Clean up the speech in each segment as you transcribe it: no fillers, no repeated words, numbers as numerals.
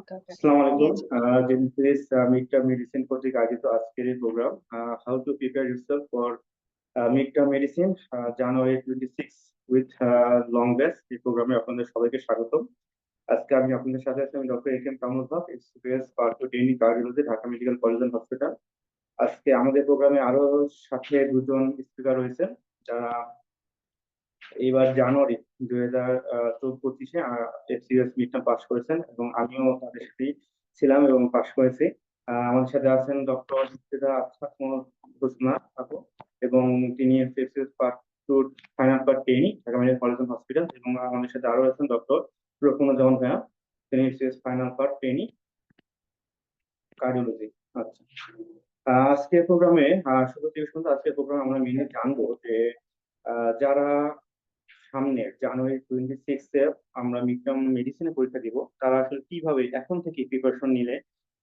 ওকে ওকে আসসালামু আলাইকুম। দিয়েছি। জেনেসিস মিড টার্ম মেডিসিন কর্তৃক আয়োজিত আজকের এই program how to prepare yourself for mid term medicine January 26 with long batch, এই প্রোগ্রামে আপনাদের সবাইকে স্বাগতম। আজকে আমি আপনাদের সাথে আছি, আমি doctor A K M. Kamrul Haque, experience part two training cardiology, Dhaka medical college and hospital. আজকে আমাদের প্রোগ্রামে আরো সাথে দুজন স্পিকার রয়েছেন যারা এইবার জানুয়ারি 2025-এ এফসিএস মিড টার্ম পাস করেছেন এবং আমিও তাদের সাথে ছিলাম এবং পাস করেছি। আমাদের সাথে আছেন ডক্টর ইফতেদা আসমত হোসনা আপু, এবং তিনি FCS part two final part trainee, Dhaka medical college and hospital. এবং আমাদের সাথে আরো আছেন ডক্টর রফিকুজ্জামান ভাইয়া, তিনি FCS final part trainee cardiology. আচ্ছা, আজকের প্রোগ্রামে শুরু থেকে শুনতে আজকের প্রোগ্রামে আমরা মেনে জানবো যে যারা সামনে জানুয়ারি 26-এ আমরা মিড টার্ম মেডিসিনে পরীক্ষা দিব, তারা আসলে কিভাবে এখন থেকে প্রিপারেশন নিলে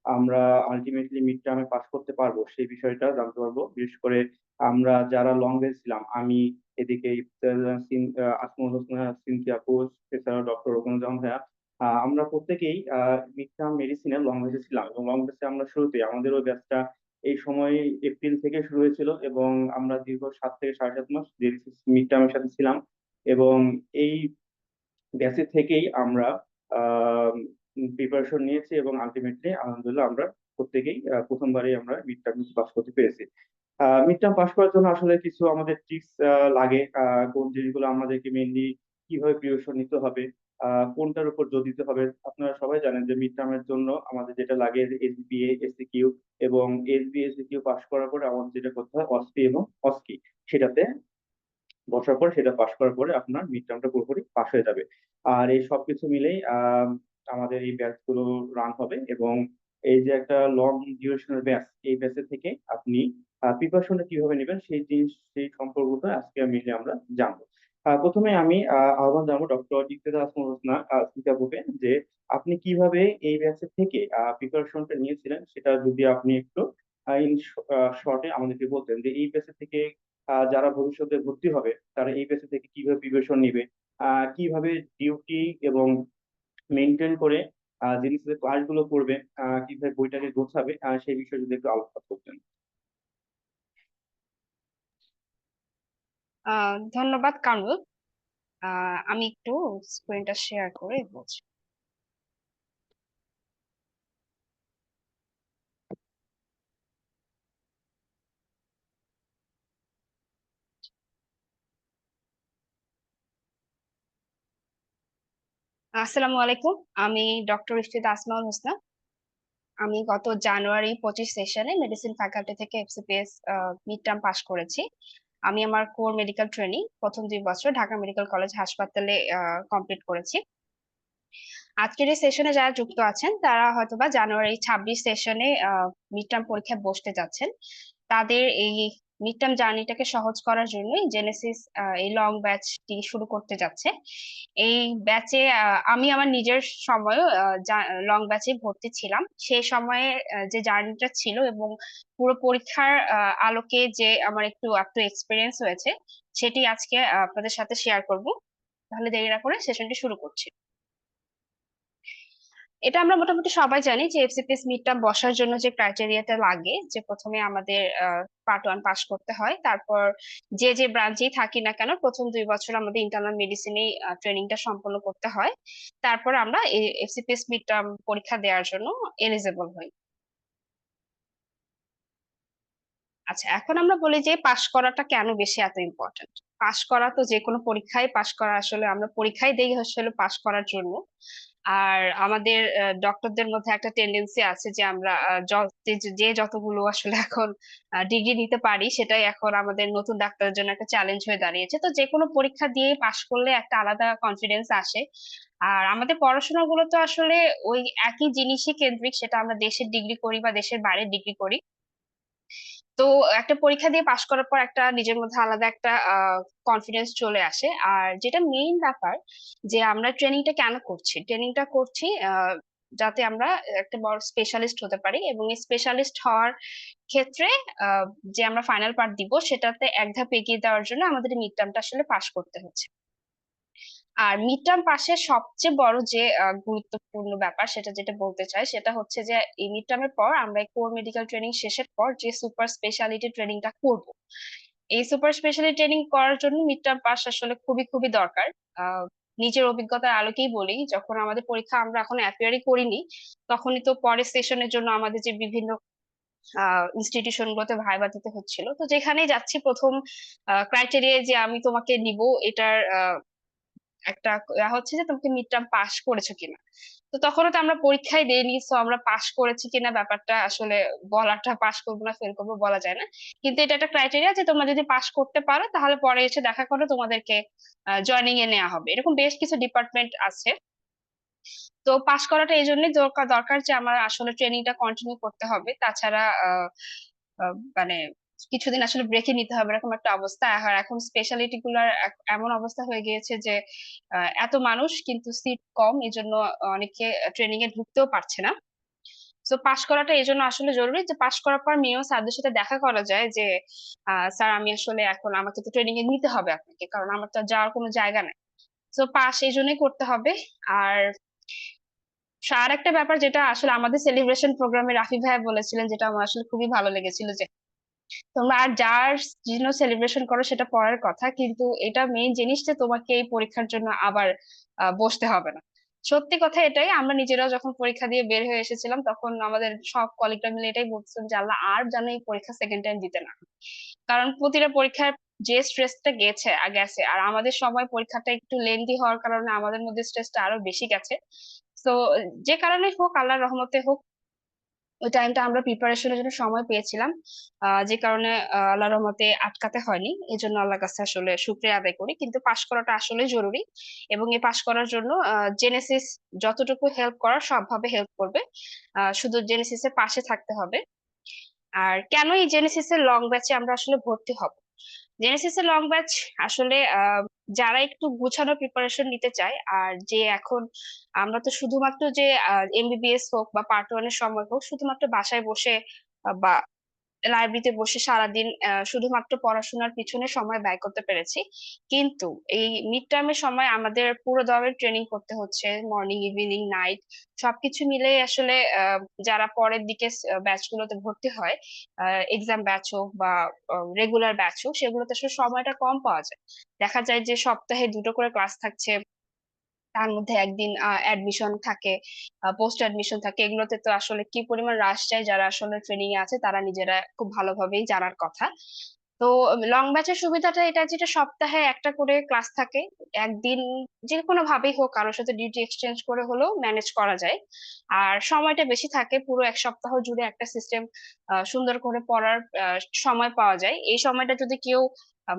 আমরা আলটিমেটলি মিড টার্মে পাস করতে পারবো সেই বিষয়টা জানতে পারবো। বিশেষ করে আমরা যারা লং বেঞ্চ ছিলাম, আমি এদিকে আসমুল হোসনা, সিনথিয়া আপোস, এছাড়াও ডক্টর রকুনুজ্জামান ভাইয়া, আমরা প্রত্যেকেই মিড টার্ম মেডিসিনে লং বেঞ্চে ছিলাম এবং লং বেঞ্চে আমরা শুরুতে আমাদের ওই ব্যাচটা এই সময় এপ্রিল থেকে শুরু হয়েছিল এবং আমরা দীর্ঘ 7 থেকে 7.5 মাস মিড টার্মের সাথে ছিলাম। এবং এই ব্যাচে থেকেই আমরা প্রিপারেশন নিয়েছি এবং আলটিমেটলি আলহামদুলিল্লাহ আমরা প্রত্যেকেই প্রথমবারই আমরা মিড টার্ম পাস করতে পেরেছি। মিড টার্ম পাস করার জন্য আসলে কিছু আমাদের ট্রিক্স লাগে। কোন জিনিসগুলো আমাদেরকে মেইনলি কিভাবে প্রিপারেশন নিতে হবে, কোনটার উপর জোর দিতে হবে। আপনারা সবাই জানেন যে মিড টার্মের জন্য আমাদের যেটা লাগে এসবিএ, এসসিকিউ, এবং এসবিএ এসসিকিউ পাস করার পরে আমাদের যেটা করতে হয় অসপি এবং অসকি, সেটাতে বসার পর সেটা পাশ করার পরে আপনার মিড টার্মটা পুরোপুরি পাশ হয়ে যাবে। আর এই সবকিছু মিলেই আমাদের এই ব্যাচ গুলো রান হবে এবং এই যে একটা লং ডিউরেশনের ব্যাচ, এই ব্যাচে থেকে আপনি প্রিপারেশনটা কিভাবে নেবেন সেই জিনিস, সেই সম্পর্কটা আজকে মিলে আমরা জানবো। প্রথমে আমি আহ্বান জানাবো ডক্টর ইফতেখার আসমত হোসনা সিদ্দিকুকে, যে আপনি কিভাবে এই ব্যাচের থেকে প্রিপারেশনটা নিয়েছিলেন সেটা যদি আপনি একটু ইন শর্টে আমাদেরকে বলতেন, যে এই ব্যাচে থেকে যারা ভবিষ্যতে ভর্তি হবে তারা এই পেশা থেকে কিভাবে প্রিপারেশন নিবে, কিভাবে ডিউটি এবং মেনটেন করে জিনিসের ক্লাসগুলো করবে, কিভাবে বইটাকে গোছাবে, সেই বিষয়ে যদি একটু আলোচনা করতেন। ধন্যবাদ কামরুল। আমি একটু স্ক্রিনটা শেয়ার করে বলছি। আসসালামু আলাইকুম। আমি ডক্টর ইফতিদা আসমাউল হোসনা। আমি গত জানুয়ারি 25 সেশনে মেডিসিন ফ্যাকাল্টি থেকে এফসিপিএস মিড টার্ম পাস করেছি। আমি আমার কোর মেডিকেল ট্রেনিং প্রথম 2 বছর ঢাকা মেডিকেল কলেজ হাসপাতালে কমপ্লিট করেছি। আজকের এই সেশনে যারা যুক্ত আছেন তারা হয়তোবা জানুয়ারি 26 সেশনে মিড টার্ম পরীক্ষায় বসতে যাচ্ছেন। তাদের এই মিড টার্ম জার্নিটাকে সহজ করার জন্যই জেনেসিস এই লং ব্যাচটি শুরু করতে যাচ্ছে। এই ব্যাচে আমি আমার নিজের সময় লং ব্যাচে ভর্তি ছিলাম। সেই সময়ে যে জার্নিটা ছিল এবং পুরো পরীক্ষার আলোকে যে আমার একটু এক্সপিরিয়েন্স হয়েছে, সেটি আজকে আপনাদের সাথে শেয়ার করব। তাহলে দেরি না করে সেশনটি শুরু করছি। এটা আমরা মোটামুটি সবাই জানি যে এফসিপিএস মিড টার্ম বসার জন্য যে ক্রাইটেরিয়াটা লাগে, যে প্রথমে আমাদের পার্ট 1 পাস করতে হয়, তারপর যে যে ব্রাঞ্চেই থাকি না কেন প্রথম 2 বছর আমাদের ইন্টারনাল মেডিসিনে ট্রেনিংটা সম্পন্ন করতে হয়। তারপর আমরা এফসিপিএস মিড টার্ম পরীক্ষা দেওয়ার জন্য এলিজেবল হই। আচ্ছা, এখন আমরা বলি যে পাশ করাটা কেন বেশি এত ইম্পর্টেন্ট। পাশ করা তো যে কোনো পরীক্ষায় পাশ করা, আসলে আমরা পরীক্ষায় দেই আসলে পাশ করার জন্য। আর আমাদের ডক্টরদের মধ্যে একটা টেন্ডেন্সি আছে যে আমরা যে যতগুলো আসলে এখন ডিগ্রি নিতে পারি, সেটাই এখন আমাদের নতুন ডাক্তারের জন্য একটা চ্যালেঞ্জ হয়ে দাঁড়িয়েছে। তো যে কোনো পরীক্ষা দিয়ে পাশ করলে একটা আলাদা কনফিডেন্স আসে। আর আমাদের পড়াশোনাগুলো তো আসলে ওই একই জিনিসই কেন্দ্রিক, সেটা আমরা দেশের ডিগ্রি করি বা দেশের বাইরের ডিগ্রি করি। তো একটা পরীক্ষা দিয়ে পাশ করার পর একটা নিজের মধ্যে আলাদা একটা কনফিডেন্স চলে আসে। আর যেটা মেইন ব্যাপার, যে আমরা ট্রেনিংটা কেন করছি, ট্রেনিংটা করছি যাতে আমরা একটা বড় স্পেশালিস্ট হতে পারি, এবং এই স্পেশালিস্ট হওয়ার ক্ষেত্রে আহ, যে আমরা ফাইনাল পার্ট দিব সেটাতে এক ধাপ এগিয়ে দেওয়ার জন্য আমাদের মিড টার্মটা আসলে পাশ করতে হচ্ছে। আর মিড টার্ম পাশের সবচেয়ে বড় যে গুরুত্বপূর্ণ ব্যাপার সেটা যেটা বলতে চাই সেটা হচ্ছে যে এই মিড টার্মের পর আমরা কোর মেডিকেল ট্রেনিং শেষের পর যে সুপার স্পেশালিটি ট্রেনিংটা করব, এই সুপার স্পেশালিটি ট্রেনিং করার জন্য মিড টার্ম পাস আসলে খুবই খুবই দরকার। আহ নিজের অভিজ্ঞতার আলোকেই বলি, যখন আমাদের পরীক্ষা আমরা এখন অ্যাপিয়ারই করিনি, তখনই তো পরের সেশনের জন্য আমাদের যে বিভিন্ন ইনস্টিটিউশন গুলোতে ভাইবা দিতে হচ্ছিল, তো যেখানেই যাচ্ছি প্রথম ক্রাইটেরিয়া যে আমি তোমাকে নিব, এটার একটা হচ্ছে যে তোমাকে মিড টার্ম পাস করেছো কিনা। তো তখনও তো আমরা পরীক্ষায় দেইনি, তো আমরা পাস করেছি কিনা ব্যাপারটা আসলে বলাটা, পাস করবো না ফেল করবো বলা যায় না। কিন্তু এটা একটা ক্রাইটেরিয়া যে তোমরা যদি পাস করতে পারো তাহলে পরে এসে দেখা করো তোমাদেরকে জয়নিং এ নেওয়া হবে, এরকম বেশ কিছু ডিপার্টমেন্ট আছে। তো পাস করাটা এই জন্যই দরকার দরকার যে আমার আসলে ট্রেনিংটা কন্টিনিউ করতে হবে, তাছাড়া মানে কিছুদিন আসলে ব্রেকে নিতে হবে, এরকম একটা অবস্থা। আর এখন স্পেশালিটি গুলার এমন অবস্থা হয়ে গিয়েছে যে এত মানুষ কিন্তু সিট কম, এই জন্য অনেকে ট্রেনিং এ ঢুকতেও পারছে না। তো পাশ করাটা এই জন্য আসলে জরুরি যে পাশ করার পর মিনিমাম স্যারদের সাথে দেখা করা যায় যে স্যার আমি আসলে এখন আমাকে তো ট্রেনিং এ নিতে হবে আপনাকে, কারণ আমার তো আর যাওয়ার কোনো জায়গা নাই। তো পাস এই জন্যই করতে হবে। আর আর একটা ব্যাপার যেটা আসলে আমাদের সেলিব্রেশন প্রোগ্রামে রাফি ভাই বলেছিলেন, যেটা আমার আসলে খুবই ভালো লেগেছিল, যে তোমরা আর যার জন্য সেলিব্রেশন করো সেটা পরের কথা, কিন্তু এটা মেইন জিনিস যে তোমাকে এই পরীক্ষার জন্য আবার বসতে হবে না। সত্যি কথা এটাই, আমরা নিজেরাও যখন পরীক্ষা দিয়ে বের হয়ে এসেছিলাম তখন আমাদের সব কলিগরা মিলে এটাই বলছিলাম যে আল্লাহ আর যেন এই পরীক্ষা সেকেন্ড টাইম দিতে না হয়। কারণ প্রতিটা পরীক্ষার যে স্ট্রেসটা গেছে, আর আমাদের সময় পরীক্ষাটা একটু লেন্দি হওয়ার কারণে আমাদের মধ্যে স্ট্রেসটা আরো বেশি গেছে। তো যে কারণে হোক, আল্লাহর রহমতে হোক, ওই টাইমটা আমরা প্রিপারেশনের জন্য সময় পেয়েছিলাম। যে কারণে আল্লাহর রহমতে আটকাতে হয়নি, এই জন্য আল্লাহর কাছে আসলে শুকরিয়া আদায় করি। কিন্তু পাশ করাটা আসলে জরুরি, এবং এই পাশ করার জন্য জেনেসিস যতটুকু হেল্প করার সবভাবে হেল্প করবে। শুধু জেনেসিস এর পাশে থাকতে হবে। আর কেন এই জেনেসিস এর লং ব্যাচে আমরা আসলে ভর্তি হব? জেনেসিস এর লং ব্যাচ আসলে যারা একটু গুছানো প্রিপারেশন নিতে চায়, আর যে এখন আমরা তো শুধুমাত্র যে এমবিবিএস হোক বা পার্ট ওয়ান এর সময় হোক শুধুমাত্র বাসায় বসে বা লাইব্রেরিতে বসে সারাদিন শুধুমাত্র পড়াশোনার পিছনে সময় ব্যয় করতে পেরেছি, কিন্তু এই মিড টার্মের সময় আমাদের পুরো দমের ট্রেনিং করতে হচ্ছে, মর্নিং ইভিনিং নাইট সবকিছু মিলে আসলে যারা পরের দিকে ব্যাচ গুলোতে ভর্তি হয়, এক্সাম ব্যাচ হোক বা রেগুলার ব্যাচ হোক, সেগুলোতে আসলে সময়টা কম পাওয়া যায়। দেখা যায় যে সপ্তাহে দুটো করে ক্লাস থাকছে, তার মধ্যে একদিন অ্যাডমিশন থাকে, পোস্ট অ্যাডমিশন থাকে, এগুলোতে তো আসলে কি পরিমাণ রাশ যায়, যারা আসলে ট্রেনিং এ আছে তারা নিজেরা খুব ভালোভাবেই জানার কথা। তো লং ব্যাচের সুবিধাটা এটা যেটা সপ্তাহে একটা করে ক্লাস থাকে, একদিন যে কোনো ভাবেই হোক কারোর সাথে ডিউটি এক্সচেঞ্জ করে হলেও ম্যানেজ করা যায়। আর সময়টা বেশি থাকে, পুরো এক সপ্তাহ জুড়ে একটা সিস্টেম সুন্দর করে পড়ার সময় পাওয়া যায়। এই সময়টা যদি কেউ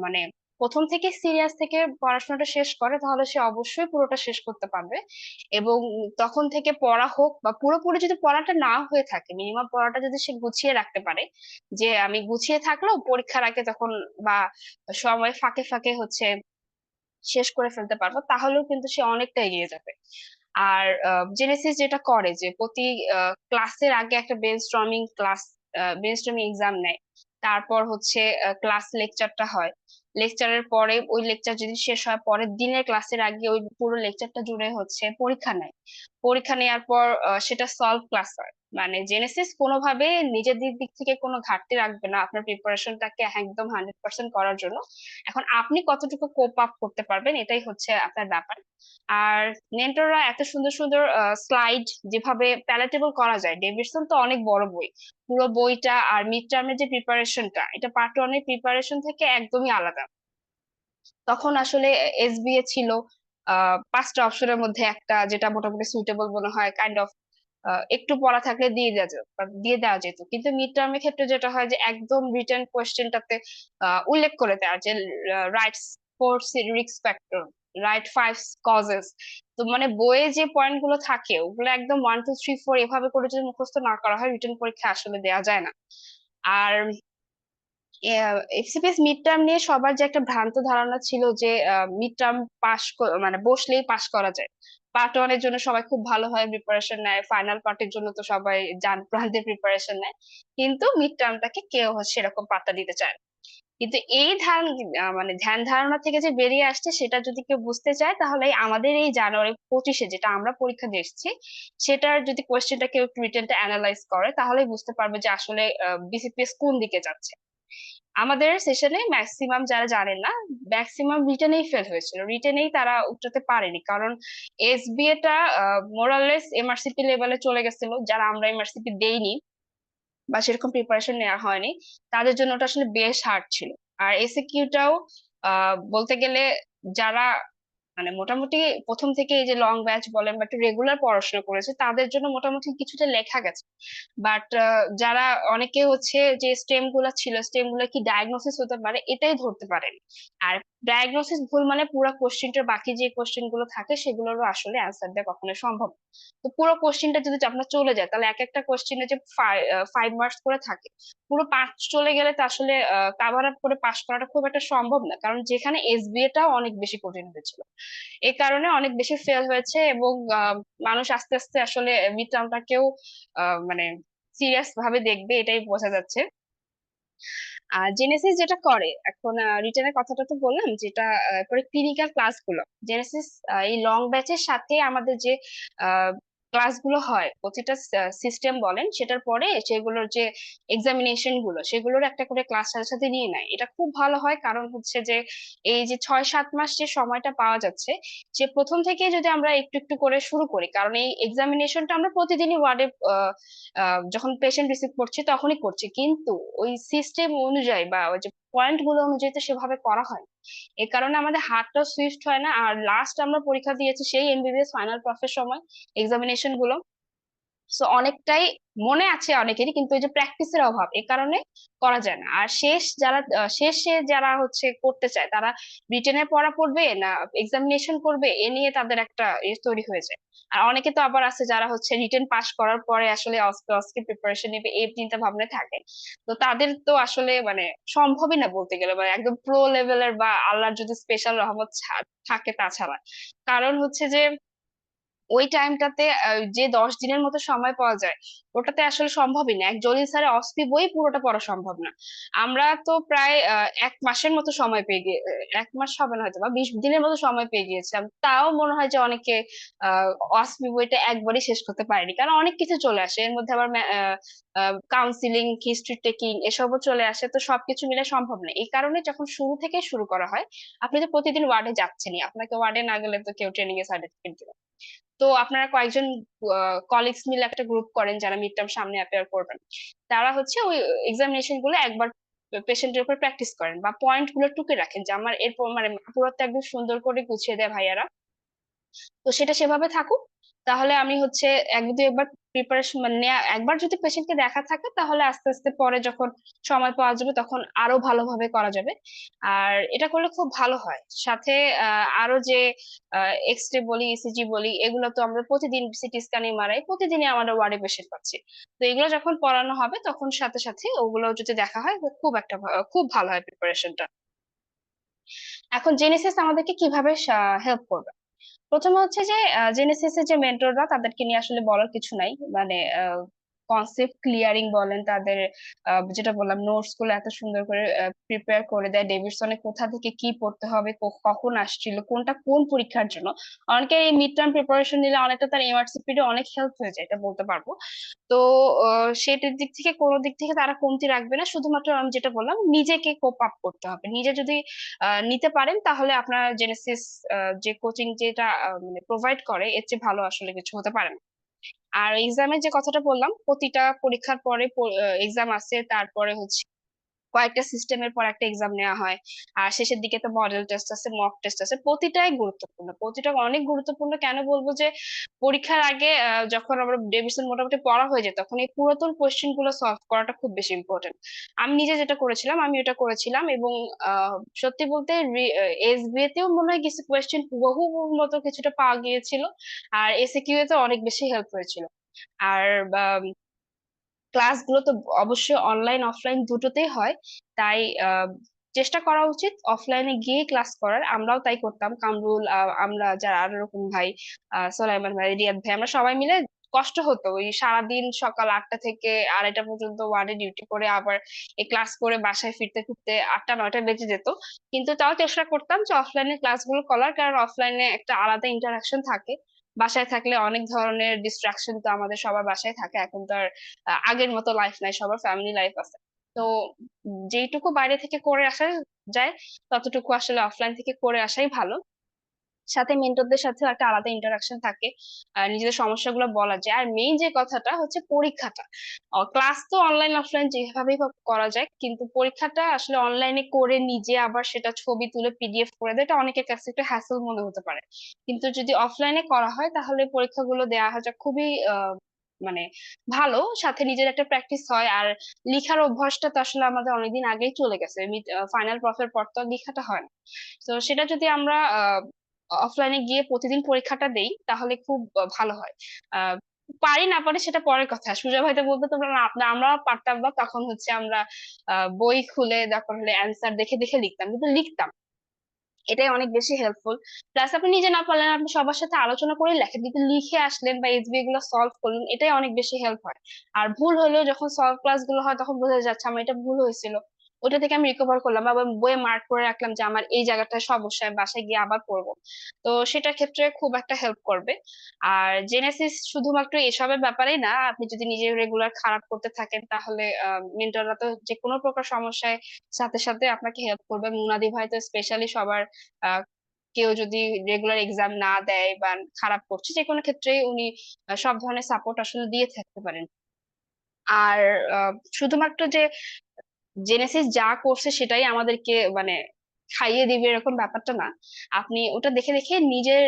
মানে প্রথম থেকে সিরিয়াস থেকে পড়াশোনাটা শেষ করে তাহলে সে অবশ্যই পুরোটা শেষ করতে পারবে। এবং তখন থেকে পড়া হোক বা পুরোপুরি যদি পড়াটা না হয়ে থাকে, মিনিমাম পড়াটা যদি সে গুছিয়ে রাখতে পারে, যে আমি গুছিয়ে থাকলেও পরীক্ষার আগে তখন বা সময় ফাঁকে ফাঁকে হচ্ছে শেষ করে ফেলতে পারবো, তাহলেও কিন্তু সে অনেকটা এগিয়ে যাবে। আর জেনেসিস যেটা করে যে প্রতি ক্লাসের আগে একটা ব্রেনস্টর্মিং এক্সাম নেয়, তারপর হচ্ছে ক্লাস লেকচারটা হয়, লেকচারের পরে ওই লেকচার যদি শেষ হয় পরের দিনের ক্লাসের আগে ওই পুরো লেকচারটা জুড়ে হচ্ছে পরীক্ষা নেয়। পরীক্ষা নেওয়ার পর সেটা সলভ ক্লাস হয়। মানে জেনেসিস কোনোভাবে নিজের দিক দিক থেকে কোনো ঘাটতি রাখবে না আপনার প্রিপারেশনটাকে একদম 100% করার জন্য। এখন আপনি কতটুকু কোপ আপ করতে পারবেন এটাই হচ্ছে আপনার ব্যাপার। আর মেন্টররা এত সুন্দর সুন্দর স্লাইড যেভাবে প্যালেটেবল করা যায়, ডেভিডসন তো অনেক বড় বই, পুরো বইটা আর মিড টার্মের যে প্রিপারেশনটা এটা পার্ট ওয়ানের প্রিপারেশন থেকে একদমই আলাদা। তখন আসলে এসবিএ ছিল পাঁচটা অপশনের মধ্যে একটা যেটা মোটামুটি সুইটেবল মনে হয়, কাইন্ড অফ একটু পড়া থাকলে দিয়ে দেওয়া যেত। কিন্তু মিড টার্মের ক্ষেত্রে যেটা হয় যে একদম রিটেন কোয়েশ্চেনটাতে উল্লেখ করে দেওয়া যে rights four risk factor, write five causes. তো মানে বইয়ে যে পয়েন্ট গুলো থাকে ওগুলো একদম 1 2 3 4 এভাবে করে যদি মুখস্থ না করা হয় রিটেন পরীক্ষা আসলে দেওয়া যায় না। আর এফসিপিএস মিড টার্ম নিয়ে সবার যে একটা ভ্রান্ত ধারণা ছিল যে মিড টার্ম মানে বসলেই পাশ করা যায়, পার্ট ওয়ান এর জন্য সবাই খুব ভালোভাবে প্রিপারেশন নেয়, ফাইনাল পার্টের জন্য তো সবাই জান প্রান্তে প্রিপারেশন নেয়, কিন্তু মিড টার্মটাকে কেউ হচ্ছে এরকম পাত্তা দিতে চায় না। কিন্তু এই মানে ধ্যান ধারণা থেকে যে বেরিয়ে আসছে সেটা যদি কেউ বুঝতে চায়, তাহলে আমাদের এই জানুয়ারি 25-এ যেটা আমরা পরীক্ষা দিয়ে এসেছি, সেটার যদি কোয়েশ্চেনটা কেউ রিটেনটা অ্যানালাইজ করে, তাহলেই বুঝতে পারবে যে আসলে বিসিপিএস কোন দিকে যাচ্ছে। আমাদের সেশনে ম্যাক্সিমাম যারা জানেন না, ম্যাক্সিমাম রিটেনেই ফেল হয়েছিল, রিটেনেই তারা উঠাতে পারেনি, কারণ এসবিএটা মোরালেস এমআরসিপি লেভেলে চলে গেছিল। যারা আমরা এমআরসিপি দেইনি বা সেরকম প্রিপারেশন নেওয়া হয়নি, তাদের জন্য ওটা আসলে বেশ হার্ড ছিল। আর এসিকিউটাও বলতে গেলে যারা মানে মোটামুটি প্রথম থেকে এই যে লং ব্যাচ বলেন বা একটু রেগুলার পড়াশোনা করেছে, তাদের জন্য মোটামুটি কিছুটা লেখা গেছে। বাট যারা অনেকে হচ্ছে যে স্টেম গুলা ছিল, স্টেম গুলা কি ডায়াগনোসিস হতে পারে এটাই ধরতে পারেনি। আর ডায়াগনোসিস ভুল মানে পুরো কোশ্চেনটার বাকি যে কোশ্চেন গুলো থাকে সেগুলোরও আসলে অ্যান্সার দেওয়া কখনো সম্ভব না। তো পুরো কোশ্চেনটা যদি আপনার চলে যায়, তাহলে এক একটা কোশ্চেনে যে 5 মার্কস করে থাকে, পুরো 5 চলে গেলে তো আসলে কাভার আপ করে পাশ করাটা খুব একটা সম্ভব না, কারণ যেখানে এসবিএটাও অনেক বেশি কঠিন হয়েছিল। এই কারণে অনেক বেশি ফেল হয়েছে, এবং মানুষ আস্তে আস্তে আসলে মিড টার্মটাকেও মানে সিরিয়াস ভাবে দেখবে, এটাই বোঝা যাচ্ছে। আর জেনেসিস যেটা করে এখন, রিটেনের কথাটা তো বললাম, যেটা পরে ক্লিনিক্যাল ক্লাসগুলো জেনেসিস এই লং ব্যাচের সাথে আমাদের যে ক্লাসগুলো হয় প্রতিটা সিস্টেম বলেন, সেটার পরে সেগুলোর যে এক্সামিনেশন গুলো সেগুলোর একটা করে ক্লাস সাথে সাথে নিয়ে নেয়। এটা খুব ভালো হয়, কারণ হচ্ছে যে এই যে 6-7 মাস যে সময়টা পাওয়া যাচ্ছে, যে প্রথম থেকে যদি আমরা একটু একটু করে শুরু করি, কারণ এই এক্সামিনেশনটা আমরা প্রতিদিনই ওয়ার্ডে যখন পেশেন্ট রিসিভ করছি তখনই করছি, কিন্তু ওই সিস্টেম অনুযায়ী বা ওই যে পয়েন্ট গুলো অনুযায়ী তো সেভাবে করা হয় না। এ কারণে আমাদের হাতটা সুইফট হয় না। আর লাস্ট আমরা পরীক্ষা দিয়েছি সেই এমবিবিএস ফাইনাল প্রফের সময় এক্সামিনেশন গুলো, সো অনেকটাই মনে আছে অনেকেরই, কিন্তু ওই যে প্র্যাকটিসের অভাব এ কারণে করা যায় না। আর শেষে যারা হচ্ছে করতে চায়, তারা রিটেনের পড়া পড়বে না এক্সামিনেশন করবে, এ নিয়ে তাদের একটা তৈরি হয়ে যায়। আর অনেকে তো আবার আছে যারা হচ্ছে রিটেন পাস করার পরে আসলে অস্কে অস্কে প্রিপারেশন নেবে, এই চিন্তা ভাবনা থাকে। তো তাদের তো আসলে মানে সম্ভবই না বলতে গেলে, মানে একদম প্রো লেভেলের বা আল্লাহর যদি স্পেশাল রহমত থাকে তাছাড়া। কারণ হচ্ছে যে ওই টাইমটাতে যে 10 দিনের মতো সময় পাওয়া যায়, ওটাতে আসলে সম্ভবই না। এক জলিল স্যারের অসপি বই পুরোটা পড়া সম্ভব না। আমরা তো প্রায় 1 মাসের মতো সময় পেয়ে গিয়ে 1 মাস হবে না হয়তো বা 20 দিনের মতো সময় পেয়ে গিয়েছিলাম, তাও মনে হয় যে অনেকে আহ অসপি বইটা একবারই শেষ করতে পারেনি, কারণ অনেক কিছু চলে আসে এর মধ্যে, আবার কাউন্সিলিং, হিস্ট্রি টেকিং এসবও চলে আসে, তো সবকিছু মিলে সম্ভব না। এই কারণে যখন শুরু থেকে শুরু করা হয়, আপনি তো প্রতিদিন ওয়ার্ডে যাচ্ছেনই, আপনাকে ওয়ার্ডে না গেলে তো কেউ ট্রেনিং এর সার্টিফিকেট দিবে। তো আপনারা কয়েকজন কলিগস মিলে একটা গ্রুপ করেন যারা মিড টার্ম সামনে অ্যাপিয়ার করবেন, তারা হচ্ছে ওই এক্সামিনেশন গুলো একবার পেশেন্টের উপর প্র্যাকটিস করেন বা পয়েন্ট গুলো টুকে রাখেন, যে আমার এরপর মানে পুরোটা একদম সুন্দর করে গুছিয়ে দেয় ভাইয়ারা। তো সেটা সেভাবে থাকুক। তাহলে আমি হচ্ছে এক দুই একবার প্রিপারেশন মানে একবার যদি পেশেন্টকে দেখা থাকে, তাহলে আস্তে আস্তে পরে যখন সময় পাওয়া যাবে তখন আরো ভালোভাবে করা যাবে। আর এটা করলে খুব ভালো হয়। সাথে আরো যে এক্সরে বলি, ইসিজি বলি, এগুলো তো আমরা প্রতিদিন সিটি স্ক্যান এমআরআই প্রতিদিনই আমাদের ওয়ার্ডে পেশেন্ট পাচ্ছি। তো এগুলো যখন পড়ানো হবে তখন সাথে সাথে ওগুলো যদি দেখা হয়, তো খুব ভালো হয় প্রিপারেশনটা। এখন জেনেসিস আমাদেরকে কিভাবে হেল্প করবে? প্রথমে হচ্ছে যে জেনেসিস এর যে মেন্টররা, তাদেরকে নিয়ে আসলে বলার কিছু নাই, মানে কনসেপ্ট ক্লিয়ারিং বলেন তাদের, যেটা বললাম নোটস গুলো এত সুন্দর করে প্রিপেয়ার করে দেয়, ডেভিডসনে কোথা থেকে কি পড়তে হবে, কখন আসছিল কোনটা কোন পরীক্ষার জন্য। অনেকে এই মিড টার্ম প্রিপারেশন নিলে অনেকটা তার এমআরসিপি অনেক হেল্প হয়ে যায়, এটা বলতে পারবো। তো সেটার দিক থেকে কোনো দিক থেকে তারা কমতি রাখবে না, শুধুমাত্র আমি যেটা বললাম নিজেকে কোপ আপ করতে হবে। নিজে যদি নিতে পারেন, তাহলে আপনার জেনেসিস যে কোচিং যেটা মানে প্রোভাইড করে, এর চেয়ে ভালো আসলে কিছু হতে পারে না। আর এক্সামের যে কথাটা বললাম, প্রতিটা পরীক্ষার পরে এক্সাম আছে, তারপরে হচ্ছে কয়েকটা সিস্টেমের পর একটা এক্সাম নেওয়া হয়। আর শেষের দিকে তো মডেল টেস্ট আছে, মক টেস্ট আছে, প্রতিটাই গুরুত্বপূর্ণ, প্রতিটা অনেক গুরুত্বপূর্ণ। কেন বলবো যে পরীক্ষার আগে যখন আমরা ডেভিডসন মোটামুটি পড়া হয়ে যায়, তখন এই পুরাতন কোয়েশ্চেন গুলো সলভ করাটা খুব বেশি ইম্পর্টেন্ট। আমি নিজে যেটা করেছিলাম, আমি এটা করেছিলাম, এবং সত্যি বলতে এসবিএ তেও মনে হয় কিছু কোয়েশ্চেন হুবহু মতো কিছুটা পাওয়া গিয়েছিল। আর এসিকিউ এ তো অনেক বেশি হেল্প হয়েছিল। আর ক্লাসগুলো তো অবশ্যই অনলাইন অফলাইন দুটোতেই হয়, তাই চেষ্টা করা উচিত অফলাইনে গিয়ে ক্লাস করার। আমরাও তাই করতাম, কামরুল, আমরা যারা আরো রকম ভাই, সোলাইমান ভাই, রিয়াদ ভাই, আমরা সবাই মিলে কষ্ট হতো ওই সারাদিন সকাল 8টা থেকে 2:30 পর্যন্ত ওয়ার্ডে ডিউটি করে আবার এই ক্লাস করে বাসায় ফিরতে ফিরতে 8টা 9টা বেজে যেত। কিন্তু তাও চেষ্টা করতাম যে অফলাইনে ক্লাসগুলো করার, কারণ অফলাইনে একটা আলাদা ইন্টারাকশন থাকে। বাসায় থাকলে অনেক ধরনের ডিস্ট্রাকশন তো আমাদের সবার বাসায় থাকে, এখন তো আর আগের মতো লাইফ নাই, সবার ফ্যামিলি লাইফ আছে। তো যেইটুকু বাইরে থেকে করে আসা যায় ততটুকু আসলে অফলাইন থেকে করে আসাই ভালো। সাথে মেন্টরদের সাথে একটা আলাদা ইন্টারাকশন থাকে, নিজেদের সমস্যাগুলো বলা যায়। আর মেইন যে কথাটা হচ্ছে পরীক্ষাটা, ক্লাস তো অনলাইন অফলাইন যেভাবেই হোক করা যায়, কিন্তু পরীক্ষাটা আসলে অনলাইনে করে নিজে আবার সেটা ছবি তুলে পিডিএফ করে দেয়, এটা অনেকের কাছে একটু হ্যাসেল মনে হতে পারে। কিন্তু যদি অফলাইনে করা হয় তাহলে পরীক্ষাগুলো দেওয়া হয় যা খুবই মানে ভালো, সাথে নিজের একটা প্র্যাকটিস হয়। আর লিখার অভ্যাসটা তো আসলে আমাদের অনেকদিন আগেই চলে গেছে, ফাইনাল প্রফের পর তো আর লেখাটা হয় না। তো সেটা যদি আমরা অফলাইনে গিয়ে প্রতিদিন পরীক্ষাটা দেই তাহলে খুব ভালো হয়। আহ পারি না পারি সেটা পরের কথা, সুজা ভাইতে বলতে তোমরা না আমরা পারতাম না, তখন হচ্ছে আমরা বই খুলে দরকার হলে অ্যান্সার দেখে দেখে লিখতাম, কিন্তু লিখতাম, এটাই অনেক বেশি হেল্পফুল। প্লাস আপনি নিজে না পারলেন আপনি সবার সাথে আলোচনা করে লেখেন, কিন্তু লিখে আসলেন বা এসবি গুলো সলভ করলেন, এটাই অনেক বেশি হেল্প হয়। আর ভুল হলেও যখন সলভ ক্লাস গুলো হয় তখন বোঝা যাচ্ছে আমার এটা ভুল হয়েছিল, ওটা থেকে আমি রিকভার করলাম বা বইয়ে মার্ক করে রাখলাম যে আমার এই জায়গাটা সমস্যা, বাসায় গিয়ে আবার পড়বো। তো সেটার ক্ষেত্রে খুব একটা হেল্প করবে। আর জেনেসিস শুধুমাত্র এসবের ব্যাপারেই না, আপনি যদি নিজে রেগুলার খারাপ করতে থাকেন তাহলে মেন্টররা তো যে কোনো প্রকার সমস্যায় সাথে সাথে আপনাকে হেল্প করবে। মুনাদি ভাই তো স্পেশালি সবার আহ, কেউ যদি রেগুলার এক্সাম না দেয় বা খারাপ করছে যে কোনো ক্ষেত্রে উনি সব ধরনের সাপোর্ট আসলে দিয়ে থাকতে পারেন। আর শুধুমাত্র যে জেনেসিস যা করছে সেটাই আমাদেরকে মানে খাইয়ে দিবে এরকম ব্যাপারটা না। আপনি ওটা দেখে দেখে নিজের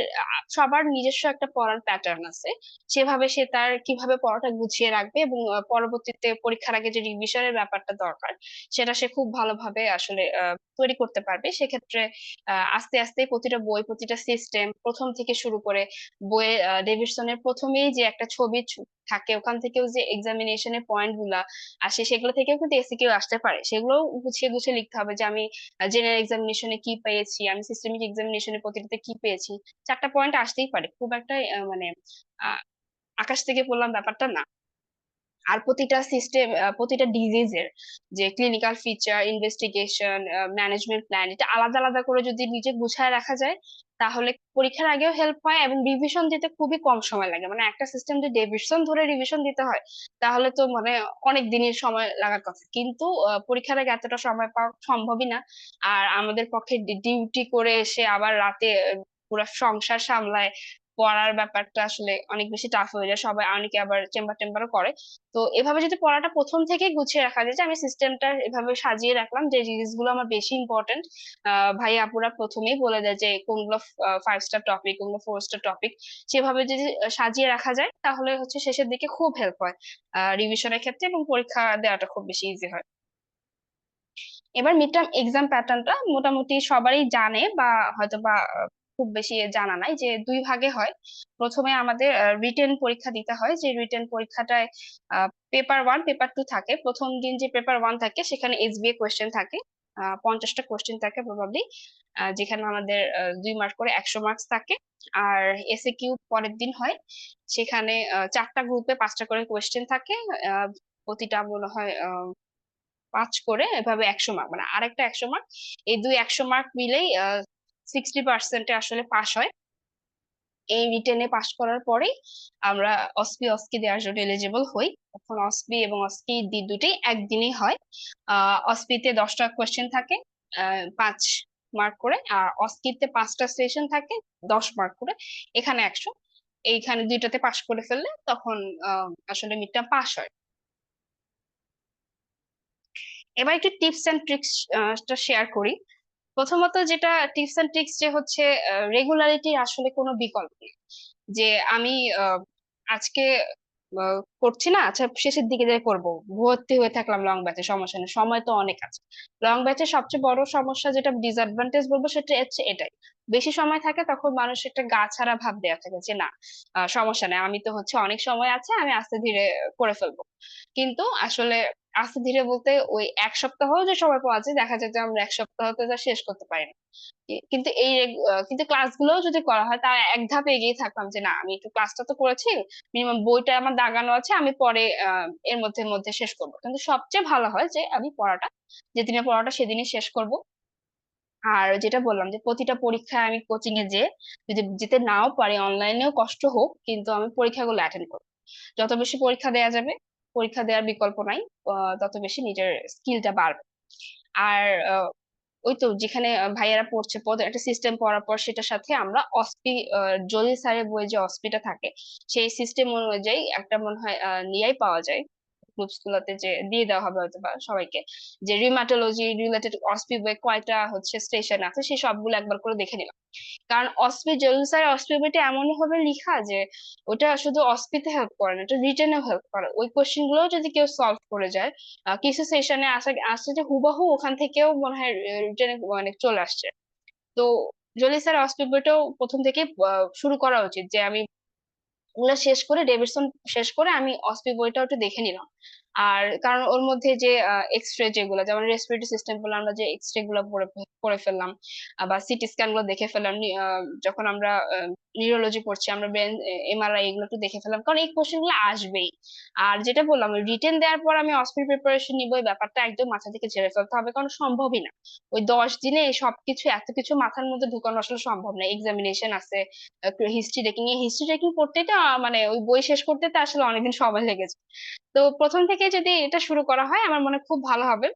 সবার নিজস্ব একটা পড়ার প্যাটার্ন আছে, সেভাবে সে তার কিভাবে পড়াটা গুছিয়ে রাখবে এবং পরবর্তীতে পরীক্ষার আগে যে রিভিশনের ব্যাপারটা দরকার সেটা সে খুব ভালোভাবে আসলে তৈরি করতে পারবে। সেক্ষেত্রে আস্তে আস্তে প্রতিটা বই প্রতিটা সিস্টেম প্রথম থেকে শুরু করে বইয়ে ডেভিডসনের প্রথমেই যে একটা ছবি থাকে, ওখান থেকেও যে এক্সামিনেশনের পয়েন্ট গুলা আসে সেগুলো থেকেও কিন্তু এসিকিউ আসতে পারে, সেগুলো গুছিয়ে গুছিয়ে লিখতে হবে যে আমি জেনারেল এক্সামিনেশনে কি পেয়েছি, আমি সিস্টেমিক এক্সামিনেশনে প্রতিটাতে কি পেয়েছি। 4টা পয়েন্ট আসতেই পারে, খুব একটা মানে আহ, আকাশ থেকে পড়লাম ব্যাপারটা না। আর প্রতিটা সিস্টেম প্রতিটা ডিজিজের যে clinical feature, investigation, management plan, এটা আলাদা আলাদা করে যদি নিজে গুছায় রাখা যায় তাহলে পরীক্ষার আগেও হেল্প হয় এবং রিভিশন দিতে খুবই কম সময় লাগে। মানে একটা সিস্টেম যদি ডেভিশন ধরে রিভিশন দিতে হয় তাহলে তো মানে অনেক দিনের সময় লাগার কথা, কিন্তু পরীক্ষার আগে এতটা সময় পাওয়া সম্ভবই না। আর আমাদের পক্ষে ডিউটি করে এসে আবার রাতে পুরো সংসার সামলায় পড়ার ব্যাপারটা আসলে অনেক বেশি টাফ হয়ে যায়, সবাই অনেকে আবার চেম্বার টেম্বারও করে। তো এভাবে যদি পড়াটা প্রথম থেকে গুছিয়ে রাখা যায় যে আমি সিস্টেমটা এভাবে সাজিয়ে রাখলাম যে জিনিসগুলো আমার বেশি ইম্পর্টেন্ট, ভাই আপুরা প্রথমেই বলে দেয় যে কোনগুলো 5 স্টার টপিক কোনগুলো 4 স্টার টপিক, সেভাবে যদি সাজিয়ে রাখা যায় তাহলে হচ্ছে শেষের দিকে খুব হেল্প হয় রিভিশনের ক্ষেত্রে, এবং পরীক্ষা দেওয়াটা খুব বেশি ইজি হয়। এবার মিড টার্ম এক্সাম প্যাটার্নটা মোটামুটি সবারই জানে বা হয়তো বা খুব বেশি জানা নাই যে 2 ভাগে হয়। প্রথমে আমাদের রিটেন পরীক্ষা দিতে হয়, যে রিটেন পরীক্ষাটায় পেপার 1 পেপার 2 থাকে। প্রথম দিন যে পেপার 1 থাকে সেখানে এসবিএ কোয়েশ্চেন থাকে, 50টা কোয়েশ্চেন থাকে প্রবাবলি, যেখানে আমাদের 2 মার্ক করে 100 মার্কস থাকে। আর এসএ কিউ পরের দিন হয়, সেখানে 4টা গ্রুপে 5টা করে কোয়েশ্চেন থাকে, প্রতিটা মনে হয় 5 করে, এভাবে 100 মার্ক, মানে আরেকটা 100 মার্ক, এই দুই 100 মার্ক মিলেই 60%-এ আসলে পাস হয়। এই রিটেনে পাস করার পরেই আমরা অস্কি দেওয়ার জন্য এলিজিবল হই। তখন অসপি এবং অস্কি দুটোই একদিনই হয়। অসপিতে 10টা কোয়েশ্চেন থাকে, 5 মার্ক করে, আর অস্কিতে 5টা সেশন থাকে, 10 মার্ক করে, এখানে 100। এইখানে দুইটাতে পাস করে ফেললে তখন আসলে মিডটা পাস হয়। এবার একটু টিপস এন্ড ট্রিক্স শেয়ার করি। প্রথমত যেটা টিপস এন্ড ট্রিক্স, যে হচ্ছে রেগুলারিটি আসলে কোনো বিকল্প নেই। যে আমি আজকে করছি না, আচ্ছা শেষের দিকে যে করব, ভর্তি হয়ে থাকলাম লং ব্যাচে, সমস্যা নেই, সময় তো অনেক আছে। লং ব্যাচের সবচেয়ে বড় সমস্যা যেটা ডিসঅ্যাডভান্টেজ বলবো সেটা হচ্ছে এটাই, বেশি সময় থাকে তখন মানুষ একটা গা ছাড়া ভাব দেয়া থাকে যে না সমস্যা নেই, আমি তো হচ্ছে অনেক সময় আছে, আমি আস্তে ধীরে করে ফেলবো। কিন্তু আসলে আস্তে ধীরে বলতে ওই 1 সপ্তাহ যে সময় পাওয়া যায়, দেখা যায় যে আমরা 1 সপ্তাহতে তা শেষ করতে পারি না। কিন্তু কিন্তু ক্লাসগুলোও যদি করা হয়, তা এক ধাপ এগিয়ে থাকলাম যে না, আমি একটু ক্লাসটা তো করেছি, মিনিমাম বইটা আমার দাগানো আছে, আমি পরে এর মধ্যে মধ্যে শেষ করব। কিন্তু সবচেয়ে ভালো হয় যে আমি পড়াটা, যেদিনে পড়াটা সেদিনই শেষ করব। আর যেটা বললাম যে প্রতিটা পরীক্ষায় আমি কোচিং এ যে, যদি যেতে নাও পারি, অনলাইনেও কষ্ট হোক, কিন্তু আমি পরীক্ষাগুলো অ্যাটেন্ড করব। যত বেশি পরীক্ষা দেওয়া যাবে, পরীক্ষা দেওয়ার বিকল্প নাই, তত বেশি নিজের স্কিলটা বাড়বে। আর ওই তো যেখানে ভাইয়ারা পড়ছে, একটা সিস্টেম পড়ার পর সেটার সাথে আমরা অসপি, জলিল স্যারের বই যে অসপিটা থাকে, সেই সিস্টেম অনুযায়ী একটা মনে হয় নিয়াই পাওয়া যায় গ্রুপস গুলোতে, যে দিয়ে দেওয়া হবে হয়তো বা সবাইকে, যে রিমাটোলজি রিলেটেড অসপি বই কয়টা হচ্ছে স্টেশন আছে, সেই সবগুলো একবার করে দেখে নিলাম। কারণ জলিল স্যারের অসপি বইটা এমন ভাবে লিখা যে ওটা শুধু অসপিতে হেল্প করে না, এটা রিটেনেও হেল্প করে। ওই কোশ্চেন গুলো যদি কেউ সলভ করে যায়, কিছু সেশনে আসে যে হুবাহু ওখান থেকেও মনে হয় রিটেনে মানে চলে আসছে। তো জলিল স্যারের অসপি বইটাও প্রথম থেকে শুরু করা উচিত, যে আমি ওগুলা শেষ করে, ডেভিডসন শেষ করে আমি অসপি বইটাও একটু দেখে নিলাম। আর কারণ ওর মধ্যে যে এক্স রে যেগুলো, যেমন রেসপিরেটরি সিস্টেম গুলো, আমরা যে এক্স রে গুলো পড়ে ফেললাম, বা সিটি স্ক্যান গুলো দেখে ফেললাম, যখন আমরা নিউরোলজি পড়ছি আমরা ব্রেন এমআরআই এগুলো একটু দেখে ফেললাম, কারণ এই কোশ্চেন গুলো আসবেই। আর যেটা বললাম, রিটেন দেওয়ার পর আমি অসপির প্রিপারেশন নিবো, এই ব্যাপারটা একদম মাথা থেকে ঝেড়ে ফেলতে হবে, কারণ সম্ভবই না ওই 10 দিনে এই সবকিছু এত কিছু মাথার মধ্যে ঢুকানো আসলে সম্ভব না। এক্সামিনেশন আছে, হিস্ট্রি রেকিং, এই হিস্ট্রি রেকিং পড়তেই তো মানে ওই বই শেষ করতে তো আসলে অনেকদিন সময় লেগেছে। তো প্রথম থেকে যদি এটা শুরু করা হয়, আমার মনে হয় খুব ভালো হবে।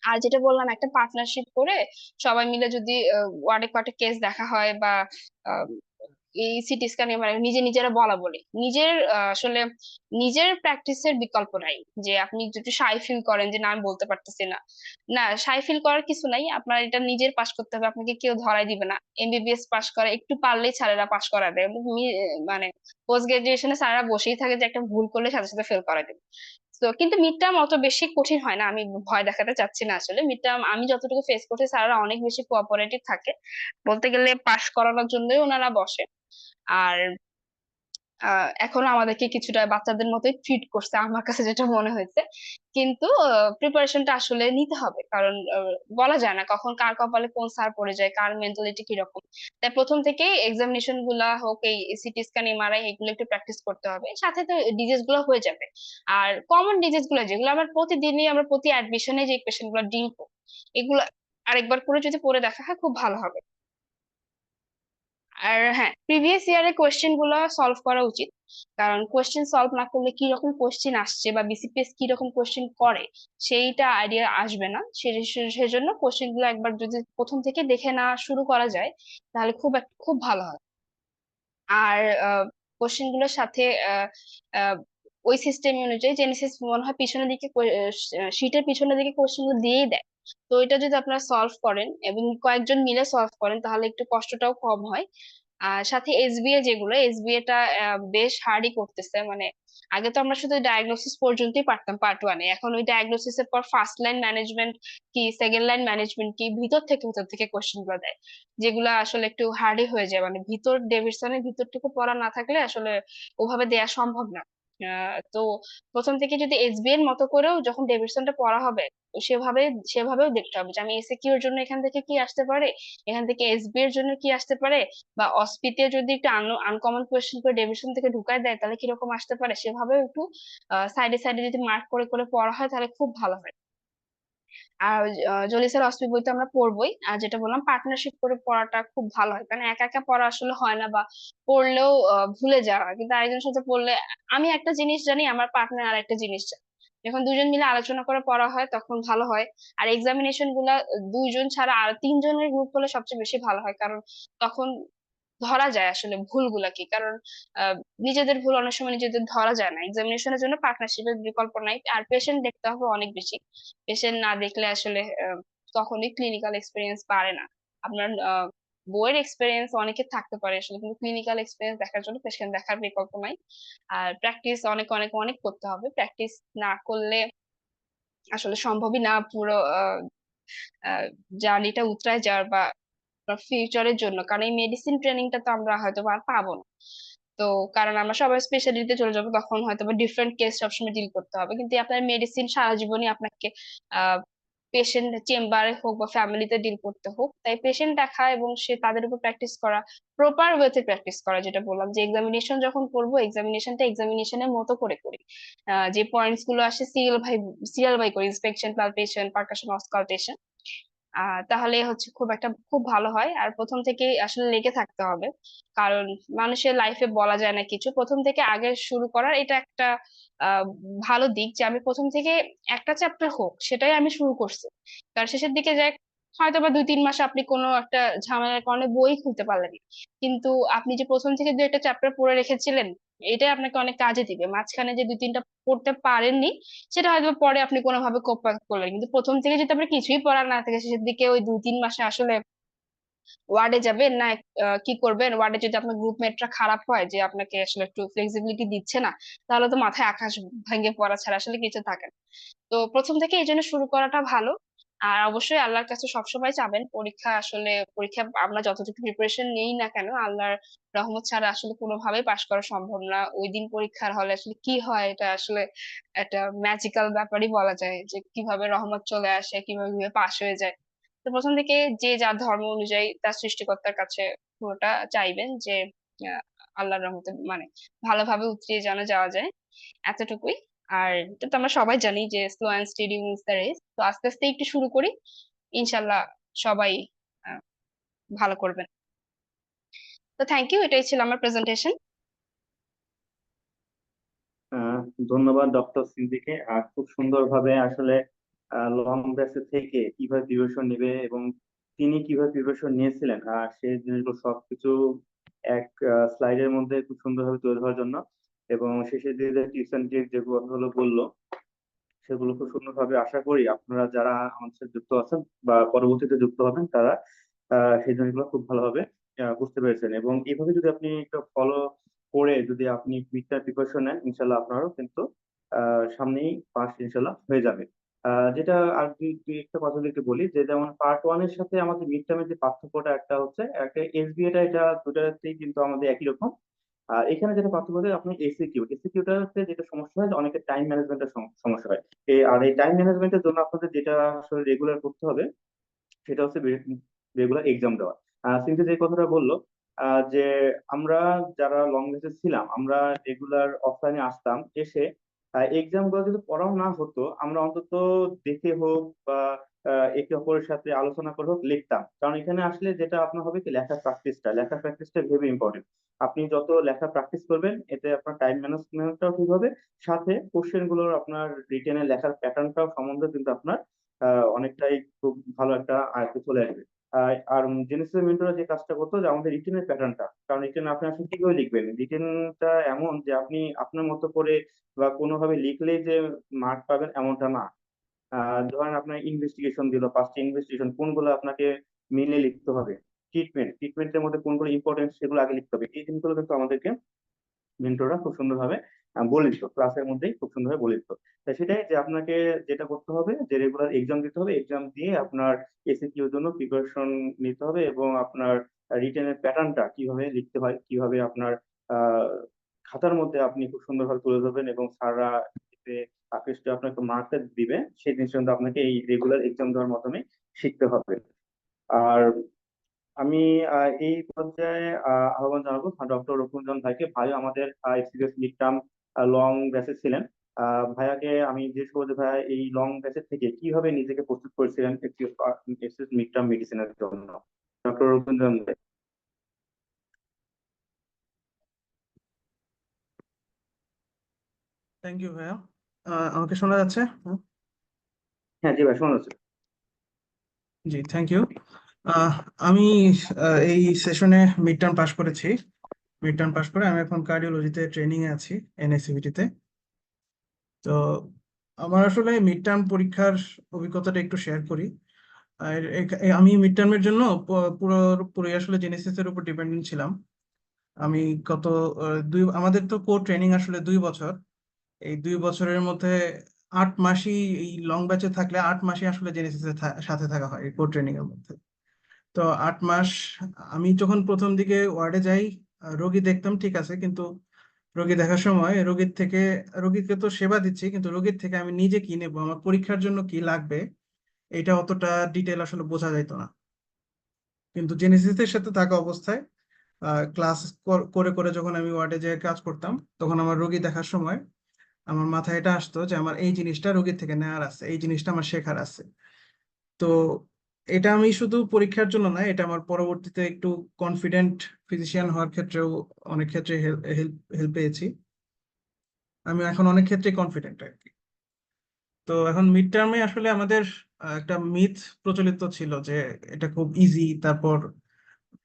আর যেটা বললাম, একটা পার্টনারশিপ করে সবাই মিলে যদি ওয়ার্ডে কোয়ার্ডে কেস দেখা হয়, বা আহ, এই সিটি স্ক্যান মানে নিজেরা বলা বলি, নিজের আসলে নিজের প্র্যাকটিসের বিকল্প নাই। যে আপনি যদি সাই ফিল করেন যে না আমি বলতে পারতেছি না, না সাই ফিল করার কিছু নাই, আপনার এটা নিজের পাশ করতে হবে, আপনাকে কেউ ধরাই দিবে না। এমবিবিএস পাশ করে একটু পারলেই স্যারেরা পাশ করা দেয়, মানে পোস্ট গ্রাজুয়েশনে স্যারেরা বসেই থাকে যে একটা ভুল করলে সাথে সাথে ফেল করা দেবে। তো কিন্তু মিড টার্ম অত বেশি কঠিন হয় না, আমি ভয় দেখাতে চাচ্ছি না। আসলে মিড টার্ম আমি যতটুকু ফেস করছি, স্যাররা অনেক বেশি কোঅপারেটিভ থাকে, বলতে গেলে পাশ করানোর জন্যই ওনারা বসে। আর এখনো আমাদেরকে কিছুটা বাচ্চাদের মতোই ট্রিট করছে আমার কাছে যেটা মনে হয়েছে। কিন্তু প্রিপারেশনটা আসলে নিতে হবে, কারণ বলা যায় না কখন কার কপালে কোন সার পড়ে যায়, কার মেন্টালিটি কিরকম। তাই প্রথম থেকেই এক্সামিনেশন গুলা হোক, এই সিটি স্ক্যান এমআরআই এগুলো একটু প্র্যাকটিস করতে হবে, সাথে তো ডিজিজ গুলো হয়ে যাবে। আর কমন ডিজিজ গুলো যেগুলো আমরা প্রতিদিনই, আমরা প্রতি অ্যাডমিশনে যে পেশেন্ট গুলো ডিল করি, এগুলো আরেকবার করে যদি পড়ে দেখা হয় খুব ভালো হবে। আর হ্যাঁ, প্রিভিয়াস ইয়ারের কোয়েশ্চেন গুলো সলভ করা উচিত, কারণ কোয়েশ্চেন সলভ না করলে কি রকম কোয়েশ্চেন আসছে বা বিসিপিএস কি রকম কোয়েশ্চেন করে সেইটা আইডিয়া আসবে না। সেজন্য কোয়েশ্চেন গুলো একবার যদি প্রথম থেকে দেখে না শুরু করা যায়, তাহলে খুব ভালো হয়। আর কোশ্চেন গুলোর সাথে আহ, আহ, ওই সিস্টেম অনুযায়ী জেনেসিস মনে হয় পিছনের দিকে, শীটের পিছনের দিকে কোশ্চেন গুলো দিয়েই দেয়। তো এটা যদি আপনারা সলভ করেন এবং কয়েকজন মিলে সলভ করেন, তাহলে একটু কষ্টটাও কম হয়। আর সাথে এসবিএ, যেগুলো এসবিএ টা বেশ হার্ডই করতেছে। মানে আগে তো আমরা শুধু ডায়াগনোসিস পর্যন্তই পারতাম পার্ট 1-এ, এখন ওই ডায়াগনোসিস এর পর ফার্স্ট লাইন ম্যানেজমেন্ট কি, সেকেন্ড লাইন ম্যানেজমেন্ট কি, ভিতর থেকে কোশ্চেন গুলো দেয়, যেগুলা আসলে একটু হার্ডই হয়ে যায়। মানে ডেভিডসনের ভিতরটুকু পড়া না থাকলে আসলে ওভাবে দেয়া সম্ভব না। তো প্রথম থেকে যদি এসবি এর মতো করেও যখন ডেভিডসনটা পড়া হবে, তো সেভাবেও দেখতে হবে যে আমি এসএকিউ এর জন্য এখান থেকে কি আসতে পারে, এখান থেকে এসবি এর জন্য কি আসতে পারে, বা অসপিতে যদি একটু আনকমন কোয়েশ্চেন করে ডেভিডসন থেকে ঢুকায় দেয় তাহলে কিরকম আসতে পারে, সেভাবেও একটু সাইডে সাইডে যদি মার্ক করে করে পড়া হয় তাহলে খুব ভালো হয়। আর জলিসের অস্মি বই তো আমরা পড়বোই, আর যেটা বললাম পার্টনারশিপ করে পড়াটা খুব ভালো হয়, কারণ একা একা পড়া আসলে হয় না, বা পড়লেও ভুলে যাওয়া হয়। কিন্তু আরেকজনের সাথে পড়লে আমি একটা জিনিস জানি, আমার পার্টনার আর একটা জিনিস জানে, যখন দুজন মিলে আলোচনা করে পড়া হয় তখন ভালো হয়। আর এক্সামিনেশন গুলা দুইজন ছাড়া আর তিনজনের গ্রুপ হলে সবচেয়ে বেশি ভালো হয়, কারণ তখন ধরা যায় আসলে ভুলগুলা কি। কারণ আহ, নিজেদের ভুল অনেক সময় নিজেদের ধরা যায় না। এক্সামিনেশনের জন্য পার্টনারশিপের বিকল্প নাই। আর পেশেন্ট দেখতে হবে অনেক বেশি, পেশেন্ট না দেখলে আসলে কখনোই ক্লিনিক্যাল এক্সপিরিয়েন্স পারে না। আপনার বইয়ের এক্সপিরিয়েন্স অনেকের থাকতে পারে আসলে, কিন্তু ক্লিনিক্যাল এক্সপিরিয়েন্স দেখার জন্য পেশেন্ট দেখার বিকল্প নাই। আর প্র্যাকটিস অনেক অনেক অনেক করতে হবে, প্র্যাকটিস না করলে আসলে সম্ভবই না পুরো জার্নিটা উতরায় যাওয়ার, বা ফিউচারের জন্য। কারণ এই মেডিসিন ট্রেনিংটা তো আমরা হয়তো আর পাবো না। তো কারণ আমরা সবাই স্পেশালিটিতে চলে যাবো, তখন হয়তো বা ডিফারেন্ট কেস সবসময় ডিল করতে হবে, কিন্তু আপনার মেডিসিন সারা জীবনই আপনাকে পেশেন্ট চেম্বারে হোক বা ফ্যামিলিতে ডিল করতে হোক, তাই পেশেন্ট দেখা এবং সে তাদের উপর প্র্যাকটিস করা, প্রপার ওয়েতে প্র্যাকটিস করা, যেটা বললাম যে এক্সামিনেশন যখন করবো এক্সামিনেশনটা এক্সামিনেশনের মতো করে করি। যে পয়েন্টস গুলো আসে সিরিয়াল বাই করি, ইন্সপেকশন, পালপেশন, পারকাশন, অসকালটেশন। তাহলে হচ্ছে খুব ভালো হয়। আর প্রথম থেকে আসলে লেগে থাকতে হবে, কারণ মানুষের লাইফে বলা যায় না কিছু, প্রথম থেকে আগে শুরু করার এটা একটা আহ ভালো দিক যে আমি প্রথম থেকে একটা চ্যাপ্টার হোক সেটাই আমি শুরু করছি। তার শেষের দিকে যাই হয়তো বা 2-3 মাস আপনি কোনো একটা ঝামেলার কারণে বই খুলতে পারলেন না, কিন্তু আপনি যে প্রথম থেকে 2-একটা চ্যাপ্টার পড়ে রেখেছিলেন এটাই আপনাকে অনেক কাজে দিবে। মাঝখানে যে 2-3টা পড়তে পারেননি সেটা হয়তো পরে আপনি কোনোভাবে কোপ আপ করলেন, কিন্তু প্রথম থেকে যদি আপনার কিছুই পড়ার না থাকে শেষের দিকে ওই 2-3 মাসে আসলে ওয়ার্ডে যাবেন না কি করবেন? ওয়ার্ডে যদি আপনার গ্রুপমেটরা খারাপ হয়, যে আপনাকে আসলে একটু ফ্লেক্সিবিলিটি দিচ্ছে না, তাহলে তো মাথায় আকাশ ভেঙে পড়া ছাড়া আসলে কিছু থাকে না। তো প্রথম থেকে এই জন্য শুরু করাটা ভালো। আর অবশ্যই আল্লাহর কাছে সবসময় চাবেন, পরীক্ষা আমরা যতটুকু প্রিপারেশন নেই না কেন, আল্লাহর রহমত ছাড়া আসলে কোনোভাবেই পাশ করা সম্ভব না। ওই দিন পরীক্ষার হলে আসলে কি হয় এটা আসলে একটা ম্যাজিক্যাল ব্যাপারই বলা যায়, যে কিভাবে রহমত চলে আসে, কিভাবে পাশ হয়ে যায়। তো প্রথম থেকে যে যার ধর্ম অনুযায়ী তার সৃষ্টিকর্তার কাছে পুরোটা চাইবেন যে আহ, আল্লাহর রহমতে মানে ভালোভাবে উতরিয়ে যেন যাওয়া যায়, এতটুকুই। আর এটা তো আমরা সবাই জানি যে slow and steady wins the race. তো আস্তে আস্তে একটু শুরু করি, ইনশাল্লাহ সবাই আহ, ভালো করবেন। তো থ্যাংক ইউ, এটাই ছিল আমার প্রেজেন্টেশন। আহ, ধন্যবাদ ডক্টর সিদ্দিকে। খুব সুন্দরভাবে আসলে লং ব্যাচে থেকে কিভাবে প্রিপারেশন নেবে এবং তিনি কিভাবে প্রিপারেশন নিয়েছিলেন সেই জিনিসগুলো সবকিছু এক স্লাইডের মধ্যে খুব সুন্দরভাবে তুলে ধরার জন্য, এবং শেষে যে টিপস এন্ড ট্রিক যেগুলো হলো বললো সেগুলো খুব সুন্দরভাবে আশা করি আপনারা যারা আমাদের সাথে যুক্ত আছেন বা পরবর্তীতে যুক্ত হবেন তারা সেই জিনিসগুলো খুব ভালোভাবে বুঝতে পেরেছেন। এবং এইভাবে যদি আপনি একটু ফলো করে যদি আপনি মিডটার্ম প্রিপারেশন নেন ইনশাল্লাহ আপনারও কিন্তু সামনেই পাস ইনশাল্লাহ হয়ে যাবে। যেটা আর দুই একটা কথা যদি একটু বলি, যে যেমন পার্ট ওয়ান এর সাথে আমাদের মিড টার্মের যে পার্থক্যটা একটা হচ্ছে, একটা এসবিএটা, এটা দুটাতেই কিন্তু আমাদের একই রকম। আর এখানে যেটা পার্থক্য হয় আপনার এসিকিউটাতে যেটা সমস্যা হয় যে অনেকের টাইম ম্যানেজমেন্টের সমস্যা হয়। আর এই টাইম ম্যানেজমেন্টের জন্য আপনাদের যেটা আসলে রেগুলার করতে হবে সেটা হচ্ছে রেগুলার এক্সাম দেওয়া। কিন্তু যে কথাটা বললো যে আমরা যারা লং বেসে ছিলাম আমরা রেগুলার অফলাইনে আসতাম, এসে এক্সাম গুলো যদি পড়াও না হতো আমরা অন্তত দেখে হোক বা একে অপরের সাথে আলোচনা করে হোক লিখতাম। কারণ এখানে আসলে যেটা আপনার হবে কি, লেখা প্র্যাকটিসটা ভেরি ইম্পর্টেন্ট। আপনি যত লেখা প্র্যাকটিস করবেন এতে আপনার টাইম ম্যানেজমেন্টটাও ঠিক হবে, সাথে কোশ্চেন গুলোর আপনার রিটেনে লেখার প্যাটার্নটাও সম্বন্ধে কিন্তু আপনার অনেকটাই খুব ভালো একটা আয়ত্তে চলে আসবে। আর জেনেসিস মেন্টররা যে কাজটা করতো যে আমাদের রিটেনের প্যাটার্নটা, কারণ রিটেন আপনি আসলে কিভাবে লিখবেন, রিটেনটা এমন যে আপনি আপনার মতো করে বা কোনোভাবে লিখলেই যে মার্ক পাবেন এমনটা না। ধরেন আপনার ইনভেস্টিগেশন দিল, 5টা ইনভেস্টিগেশন কোনগুলো আপনাকে মিলিয়ে লিখতে হবে, ট্রিটমেন্টের মধ্যে কোনগুলো ইম্পর্টেন্ট সেগুলো আগে লিখতে হবে, এই জিনিসগুলো কিন্তু আমাদেরকে মেন্টররা খুব সুন্দরভাবে বলে দিত, ক্লাসের মধ্যেই খুব সুন্দরভাবে বলে দিত। তাই সেটাই যে আপনাকে যেটা করতে হবে যে রেগুলার এক্সাম দিতে হবে, এক্সাম দিয়ে আপনার এসিকিউর জন্য প্রিপারেশন নিতে হবে, এবং আপনার রিটেনের প্যাটার্নটা কিভাবে লিখতে হয়, কিভাবে আপনার আহ খাতার মধ্যে আপনি খুব সুন্দরভাবে তুলে ধরবেন এবং স্যাররা এতে আকৃষ্ট আপনাকে মার্কটা দিবে, সেই জিনিসটা কিন্তু আপনাকে এই রেগুলার এক্সাম দেওয়ার মাধ্যমে শিখতে হবে। আর আমি এই পর্যায়ে আহ্বান জানাবো ডক্টর রকুনজন ভাইকে। ভাই আমাদের এক্সপিরিয়েন্স মিড টার্ম লং ব্যাচে ছিলেন। ভাইয়াকে আমি জিজ্ঞেস করবো যে ভাইয়া এই লং ব্যাচের থেকে কিভাবে নিজেকে প্রস্তুত করেছিলেন এক্সপিরিয়েন্স মিড টার্ম মেডিসিনের জন্য, ডক্টর রকুনজন ভাই। থ্যাংক ইউ ভাইয়া। আমাকে শোনা যাচ্ছে? হ্যাঁ? হ্যাঁ জি ভাই, শোনা যাচ্ছে। জি, থ্যাংক ইউ। আমি এই সেশনে মিড টার্ম পাস করেছি। মিড টার্ম পাস করে আমি এখন কার্ডিওলজিতে ট্রেনিং এ আছি, এনএসিভিটি তে। তো আমার আসলে মিড টার্ম পরীক্ষার অভিজ্ঞতাটা একটু শেয়ার করি। আর আমি মিড টার্মের জন্য পুরোপুরি আসলে জেনেসিস এর উপর ডিপেন্ডেন্ট ছিলাম। আমি গত আমাদের তো কোর ট্রেনিং আসলে 2 বছর। এই 2 বছরের মধ্যে 8 মাসই, এই লং ব্যাচে থাকলে 8 মাসই আসলে জেনেসিসের সাথে থাকা হয় কোর ট্রেনিং এর মধ্যে। তো 8 মাস আমি যখন প্রথম দিকে ওয়ার্ডে যাই, রোগী দেখতাম ঠিক আছে, কিন্তু রোগী দেখার সময় রোগীকে তো সেবা দিচ্ছি, কিন্তু রোগীর থেকে আমি নিজে কি নেবো, আমার পরীক্ষার জন্য কি লাগবে, এটা অতটা ডিটেল আসলে বোঝা যাইতো না। কিন্তু জেনেসিসের সাথে থাকা অবস্থায় ক্লাস করে করে যখন আমি ওয়ার্ডে যেয়ে কাজ করতাম, তখন আমার রোগী দেখার সময় আমার মাথায় এটা আসতো যে আমার এই জিনিসটা রোগীর থেকে নেওয়ার আছে, এই জিনিসটা আমার শেখার আছে। তো এটা আমি শুধু পরীক্ষার জন্য না, এটা আমার পরবর্তীতে একটু কনফিডেন্ট ফিজিশিয়ান হওয়ার ক্ষেত্রেও অনেক ক্ষেত্রে হেল্প হেল্প পেয়েছি। আমি এখন অনেক ক্ষেত্রে কনফিডেন্ট আর কি। তো এখন মিড টার্মে আসলে আমাদের একটা মিথ প্রচলিত ছিল যে এটা খুব ইজি, তারপর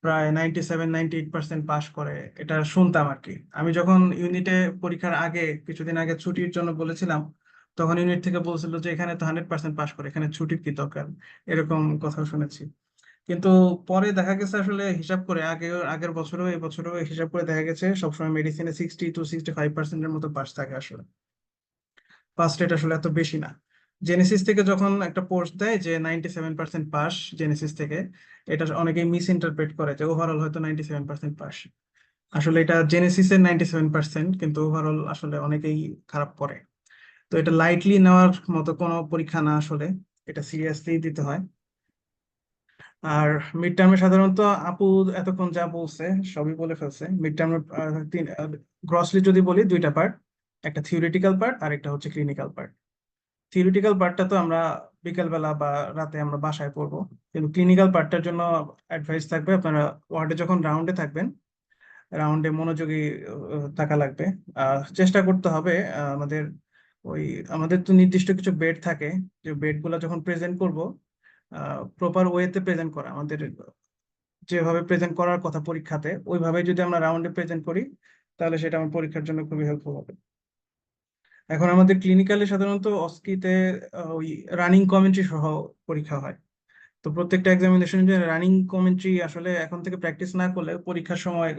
প্রায় 97-98% পাস করে, এটা শুনতাম আর কি। আমি যখন ইউনিটে পরীক্ষার আগে কিছুদিন আগে ছুটির জন্য বলেছিলাম, তখন ইউনিট থেকে বলছিল যে এখানে তো 100% পাস করে, এখানে ছুটির কি দরকার, এরকম কথা শুনেছি। কিন্তু পরে দেখা গেছে আসলে হিসাব করে আগের বছরও এই বছরও হিসাব করে দেখা গেছে সবসময় মেডিসিনে 60-65%-এর মতো পাস থাকে আসলে। পাস রেট আসলে এত বেশি না। জেনেসিস থেকে যখন একটা পোস্ট দেয় যে 97% পাস জেনেসিস থেকে, এটা অনেকেই মিস ইন্টারপ্রেট করে যে ওভারঅল হয়তো 97% পাস। আসলে এটা জেনেসিসের 97%, কিন্তু ওভারঅল আসলে অনেকেই খারাপ করে। তো এটা লাইটলি নেওয়ার মতো কোনো পরীক্ষা না আসলে, এটা সিরিয়াসলি দিতে হয়। আর মিড টার্মে সাধারণত আপু এতক্ষণ যা বলছে সবই বলে ফেলছে। মিড টার্মে গ্রসলি যদি বলি, দুইটা পার্ট, একটা থিওরিটিক্যাল পার্ট আর একটা হচ্ছে ক্লিনিক্যাল পার্ট। থিওরিটিক্যাল পার্টটা তো আমরা বিকেলবেলা বা রাতে আমরা বাসায় পড়বো, কিন্তু ক্লিনিক্যাল পার্টটার জন্য অ্যাডভাইস থাকবে আপনারা ওয়ার্ডে যখন রাউন্ডে থাকবেন, রাউন্ডে মনোযোগী থাকা লাগবে। চেষ্টা করতে হবে আমাদের ওই আমাদের তো নির্দিষ্ট কিছু বেড থাকে, যে বেড গুলা যখন প্রেজেন্ট করব প্রপার ওয়েতে প্রেজেন্ট করা, আমাদের যেভাবে প্রেজেন্ট করার কথা পরীক্ষাতে ওইভাবে যদি আমরা রাউন্ডে প্রেজেন্ট করি, তাহলে সেটা আমার পরীক্ষার জন্য খুবই হেল্পফুল হবে। এখন আমাদের ক্লিনিক্যালে সাধারণত অস্কিতে ওই রানিং কমেন্ট্রি সহ পরীক্ষা হয়। তো প্রত্যেকটা এক্সামিনেশন যে রানিং কমেন্ট্রি আসলে এখন থেকে প্র্যাকটিস না করলে পরীক্ষার সময়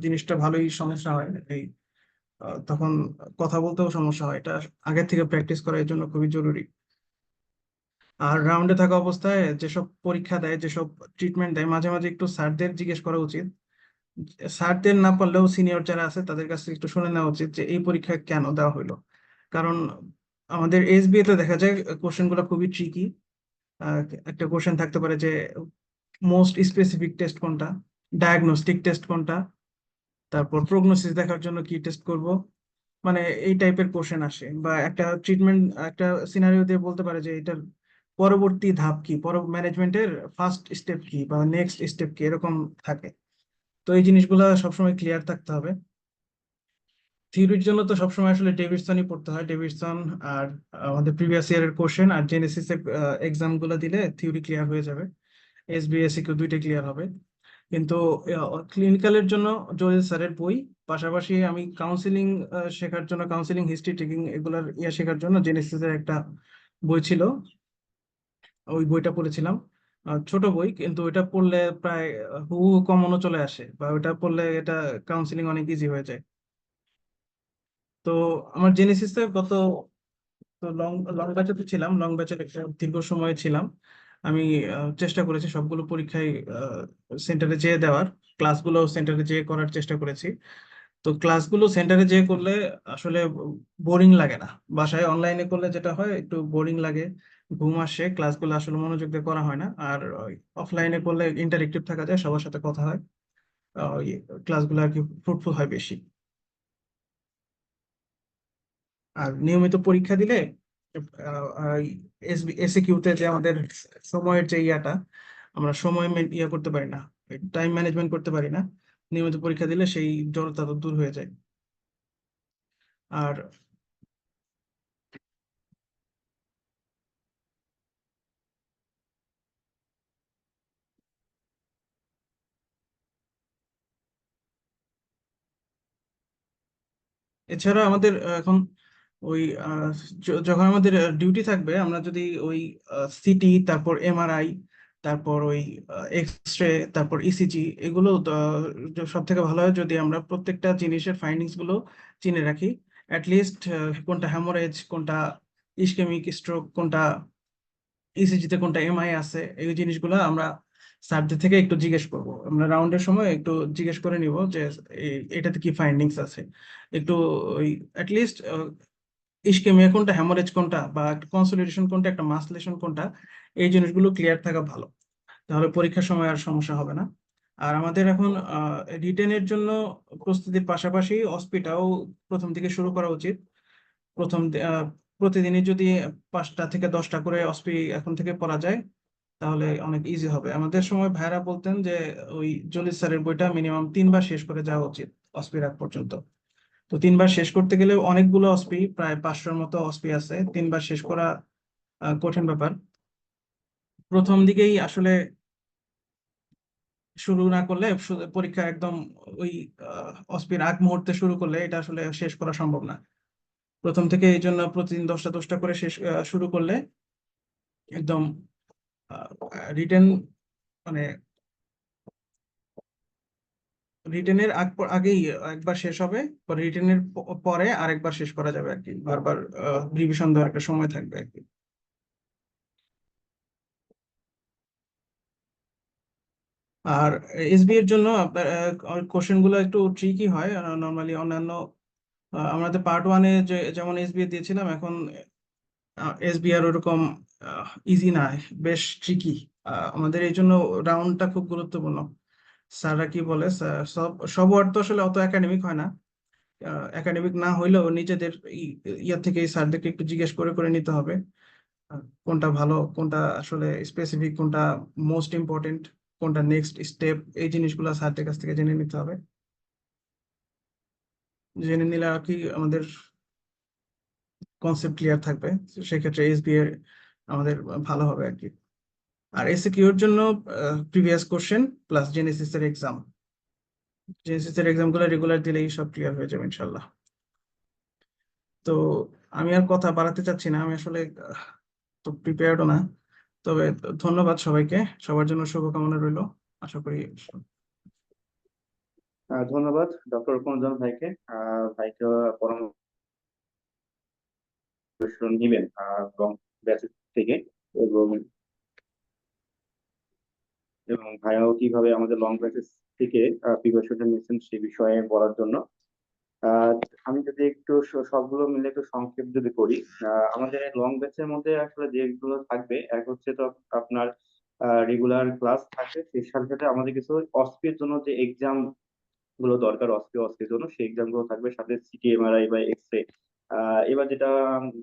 জিনিসটা ভালোই সমস্যা হয়। এই তখন কথা বলতেও সমস্যা হয়, এটা আগের থেকে প্র্যাকটিস করা এর জন্য খুবই জরুরি। আর রাউন্ডে থাকা অবস্থায় যেসব পরীক্ষা দেয়, যেসব ট্রিটমেন্ট দেয়, মাঝে মাঝে একটু স্যারদের জিজ্ঞেস করা উচিত। স্যারদের না পারলেও সিনিয়র যারা আছে তাদের কাছে একটু শুনে নেওয়া উচিত যে এই পরীক্ষা কেন দেওয়া হলো। কারণ আমাদের এসবিএ তে দেখা যায় কোশ্চেন গুলো খুবই ট্রিকি। একটা কোশ্চেন থাকতে পারে যে মোস্ট স্পেসিফিক টেস্ট কোনটা, ডায়াগনস্টিক টেস্ট কোনটা, তারপর প্রগনোসিস দেখার জন্য কি টেস্ট করব, মানে এই টাইপের কোশ্চেন আসে। বা একটা ট্রিটমেন্ট একটা সিনারিও দিয়ে বলতে পারে যে এটার পরবর্তী ধাপ কি, ম্যানেজমেন্টের ফার্স্ট স্টেপ কি বা নেক্সট স্টেপ কি, এরকম থাকে। তো এই জিনিসগুলো সবসময় ক্লিয়ার থাকতে হবে। থিওরির জন্য তো সবসময় আসলে ডেভিডসনই পড়তে হয়, ডেভিডসন আর আমাদের প্রিভিয়াস ইয়ারের কোশ্চেন আর জেনেসিস এক্সাম গুলো দিলে থিওরি ক্লিয়ার হয়ে যাবে, এসবিএসসি দুইটা ক্লিয়ার হবে। কিন্তু ক্লিনিক্যালের জন্য জলিল স্যারের বই, পাশাপাশি আমি কাউন্সিলিং শেখার জন্য, কাউন্সিলিং হিস্ট্রি টেকিং এগুলার শেখার জন্য জেনেসিসের একটা বই ছিল, ওই বইটা পড়েছিলাম। ছোট বই, কিন্তু ওইটা পড়লে প্রায় হুবহু কমনও চলে আসে, বা ওইটা পড়লে এটা কাউন্সিলিং অনেক ইজি হয়ে যায়। তো আমার জেনেসিসে গত, তো লং লং ব্যাচে তো ছিলাম, লং ব্যাচের একটা দীর্ঘ সময় ছিলাম। আমি চেষ্টা করেছি সবগুলো পরীক্ষায় সেন্টারে যেয়ে দেওয়ার, ক্লাসগুলো সেন্টারে যেয়ে করার চেষ্টা করেছি। তো ক্লাসগুলো সেন্টারে যেয়ে করলে আসলে বোরিং লাগে না। বাসায় অনলাইনে করলে যেটা হয় একটু বোরিং লাগে, ঘুম আসে, ক্লাসগুলো আসলে মনোযোগ দিয়ে করা হয় না। আর অফলাইনে করলে ইন্টারেক্টিভ থাকা যায়, সবার সাথে কথা হয়, ক্লাসগুলো আর কি ফ্রুটফুল হয় বেশি। আর নিয়মিত পরীক্ষা দিলে এসিকিউতে যে আমাদের সময়ের যে ইয়াটা, আমরা সময় ইয়া করতে পারি না, টাইম ম্যানেজমেন্ট করতে পারি না, নিয়মিত পরীক্ষা দিলে সেই জড়তা তো দূর হয়ে যায়। আর এছাড়া আমাদের এখন ওই যখন আমাদের ডিউটি থাকবে, আমরা যদি ওই সিটি, তারপর এমআরআই, তারপর ওই এক্স রে, তারপর ইসিজি, এগুলো সব থেকে ভালো হয় যদি আমরা প্রত্যেকটা জিনিসের ফাইন্ডিংস গুলো চিনে রাখি। লিস্ট কোনটা হ্যামোরেজ, কোনটা ইসকেমিক স্ট্রোক, কোনটা ইসিজিতে কোনটা এমআই আছে, এই জিনিসগুলো আমরা স্যারদের থেকে একটু জিজ্ঞেস করব, আমরা রাউন্ডের সময় একটু জিজ্ঞেস করে নিব যে এটাতে কি ফাইন্ডিংস আছে, একটু ওই অ্যাটলিস্ট ইসকেমিয়া কোনটা, হ্যামোরেজ কোনটা, বা কনসোলিডেশন কোনটা, একটা মাসলেশন কোনটা, এই জিনিসগুলো ক্লিয়ার থাকা ভালো। তাহলে পরীক্ষার সময় আর সমস্যা হবে না। আর আমাদের এখন রিটেনের জন্য প্রস্তুতির পাশাপাশি অস্পিটাও প্রথম থেকে শুরু করা উচিত। প্রথম প্রতিদিনই যদি 5টা থেকে 10টা করে অস্পি এখন থেকে পড়া যায় তাহলে অনেক ইজি হবে। আমাদের সময় ভাইরা বলতেন যে ওই জলিল স্যারের বইটা মিনিমাম 3বার শেষ করে যাওয়া উচিত অস্পির আগ পর্যন্ত। তো 3বার শেষ করতে গেলে অনেকগুলো অস্পি, প্রায় 500-র মতো অস্পি আছে, 3বার শেষ করা কঠিন ব্যাপার। প্রথম দিকেই আসলে শুরু না করলে পরীক্ষা একদম ওই অস্পির আগ মুহূর্তে শুরু করলে এটা আসলে শেষ করা সম্ভব না। প্রথম থেকে এই জন্য প্রতিদিন 10টা 10টা করে শুরু করলে একদম রিটেন, মানে রিটেনের আগেই একবার শেষ হবে, পরে রিটেনের পরে আরেকবার শেষ করা যাবে আর কি, বারবার রিভিশন দেওয়ার একটা সময় থাকবে আর কি। আর এসবি এর জন্য আপনার কোশ্চেন গুলো একটু ট্রিকি হয় নর্মালি। অন্যান্য আমাদের পার্ট 1-এ যেমন এসবি দিয়েছিলাম, এখন এসবি আর ওরকম ইজি না, বেশ ট্রিকি। আমাদের এই জন্য রাউন্ডটা খুব গুরুত্বপূর্ণ। স্যাররা কি বলে, সব সব ওয়ার্ড তো আসলে অত একাডেমিক হয় না, একাডেমিক না হইলেও নিজেদের ইয়া থেকে স্যারদেরকে একটু জিজ্ঞেস করে করে নিতে হবে কোনটা ভালো, কোনটা আসলে স্পেসিফিক, কোনটা মোস্ট ইম্পর্টেন্ট, কোনটা নেক্সট স্টেপ, এই জিনিসগুলো স্যারদের কাছ থেকে জেনে নিতে হবে। জেনে নিলে আর কি আমাদের কনসেপ্ট ক্লিয়ার থাকবে, তো সেক্ষেত্রে এসবি এর আমাদের ভালো হবে আর কি। আর এসিকিউর জন্য প্রিভিয়াস কোশ্চেন প্লাস জেনেসিস এর এক্সাম, জেনেসিস এর এক্সাম গুলো রেগুলার দিলেই সব ক্লিয়ার হয়ে যাবে ইনশাল্লাহ। তো আমি আর কথা বাড়াতে চাচ্ছি না, আমি আসলে তো প্রিপেয়ার্ডও না। তবে ধন্যবাদ সবাইকে, সবার জন্য শুভকামনা রইলো। আশা করি ধন্যবাদ ডক্টর রূপমঞ্জন ভাইকে। ভাইকে পরামর্শ নিবেন এবং ব্যাচ থেকে, এবং এবং ভাইয়াও কিভাবে আমাদের লং ব্যাচেস থেকে প্রিপারেশনটা নিয়েছেন সে বিষয়ে বলার জন্য। আহ, আমি যদি একটু সবগুলো মিলে একটু সংক্ষেপ যদি করি, আমাদের লং ব্যাচের মধ্যে আসলে যেগুলো থাকবে, এক হচ্ছে তো আপনার রেগুলার ক্লাস থাকবে, সেই সাথে সাথে আমাদের কিছু অস্পির জন্য যে এক্সাম গুলো দরকার, অস্পির জন্য সেই এক্সাম গুলো থাকবে, সাথে সিটি, এমআরআই বা এক্স রে। এবার যেটা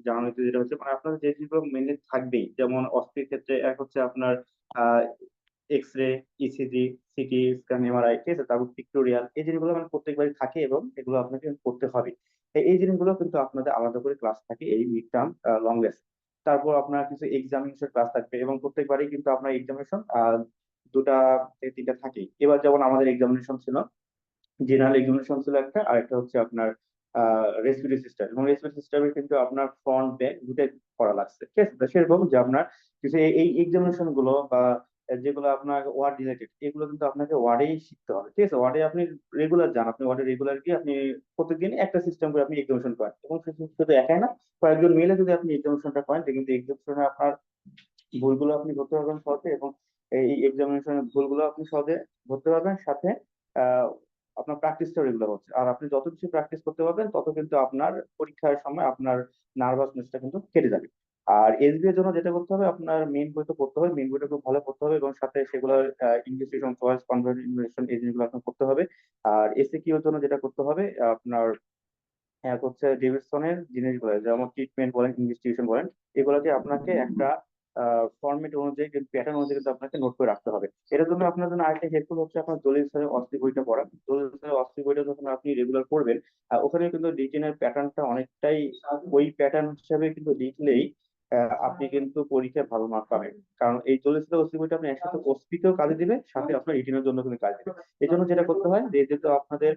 জানানো হচ্ছে, যেটা হচ্ছে মানে আপনাদের যে যেগুলো মেনলি থাকবেই, যেমন অস্পির ক্ষেত্রে এক হচ্ছে আপনার X ray, ECG, CT scan, MRI, ঠিক আছে, তারপর পিক্টোরিয়াল, এই জিনিসগুলো মানে প্রত্যেকবারই থাকে এবং এগুলো আপনাকে করতে হবে। এই জিনিসগুলো কিন্তু আপনাদের আলাদা করে ক্লাস থাকে এই মিড টার্ম লং লেস। তারপর আপনার কিছু এক্সামিনেশন ক্লাস থাকবে এবং প্রত্যেকবারই কিন্তু আপনার এক্সামিনেশন দুটা থেকে তিনটা থাকে। এবার যেমন আমাদের এক্সামিনেশন ছিল, জেনারেল এক্সামিনেশন ছিল একটা, আর একটা হচ্ছে আপনার রেসপিরেটরি সিস্টেম, এবং রেসপিরেটরি সিস্টেমে কিন্তু আপনার ফ্রন্ট ব্যাক দুটাই করা লাগছে, ঠিক আছে। তো সেরকম যে আপনার কিছু এই এক্সামিনেশন গুলো বা যেগুলো আপনার ওয়ার্ড রিলেটেড, এগুলো কিন্তু আপনাকে ওয়ার্ডেই শিখতে হবে, ঠিক আছে। ওয়ার্ডে আপনি রেগুলার যান, আপনি ওয়ার্ডে রেগুলার গিয়ে আপনি প্রত্যেকদিন একটা সিস্টেম করে আপনি এক্সামিনেশন করেন, এবং শুধু একাই না, কয়েকজন মিলে যদি আপনি এক্সামিনেশনটা করেন, কিন্তু এক্সামিনেশনে আপনার ভুলগুলো আপনি ধরতে পারবেন সহজে, এবং এই এক্সামিনেশনের ভুলগুলো আপনি সহজে ধরতে পারবেন। সাথে আহ, আপনার প্র্যাকটিসটা রেগুলার হচ্ছে, আর আপনি যত বেশি প্র্যাকটিস করতে পারবেন তত কিন্তু আপনার পরীক্ষার সময় আপনার নার্ভাসনেসটা কিন্তু কেটে যাবে। আর এসবি এর জন্য যেটা করতে হবে, আপনার মেইন বই তো পড়তে হবে, মেইন বইটা খুব ভালো পড়তে হবে, এবং সাথে সেগুলোর ইংলিশ চয়েস কনভার্সন এই জিনিসগুলো আপনার করতে হবে। আর এসিকিউ এর জন্য যেটা করতে হবে আপনার, এক হচ্ছে ডেভিডসনের জিনিসগুলো, যেমন ট্রিটমেন্ট বলেন, ইনভেস্টিগেশন বলেন, এগুলোকে আপনাকে একটা ফরম্যাট অনুযায়ী, প্যাটার্ন অনুযায়ী কিন্তু আপনাকে নোট করে রাখতে হবে। এটার জন্য আপনার জন্য আরেকটা হেল্পফুল হচ্ছে আপনার দলিল স্যারের অস্থি বইটা পড়া। দলিল স্যারের অস্থি বইটা যখন আপনি রেগুলার পড়বেন, ওখানে কিন্তু রিটেনের প্যাটার্নটা অনেকটাই ওই প্যাটার্ন হিসাবে কিন্তু লিখলেই আপনি কিন্তু পরীক্ষায় ভালো মার্ক পাবেন। কারণ এই দলিল স্যারের অস্থি বইটা আপনি একসাথে অস্থিতেও কাজে দিবে, সাথে আপনার রিটেনের জন্য কিন্তু কাজে দিবে। এই জন্য যেটা করতে হয় যে, যেহেতু আপনাদের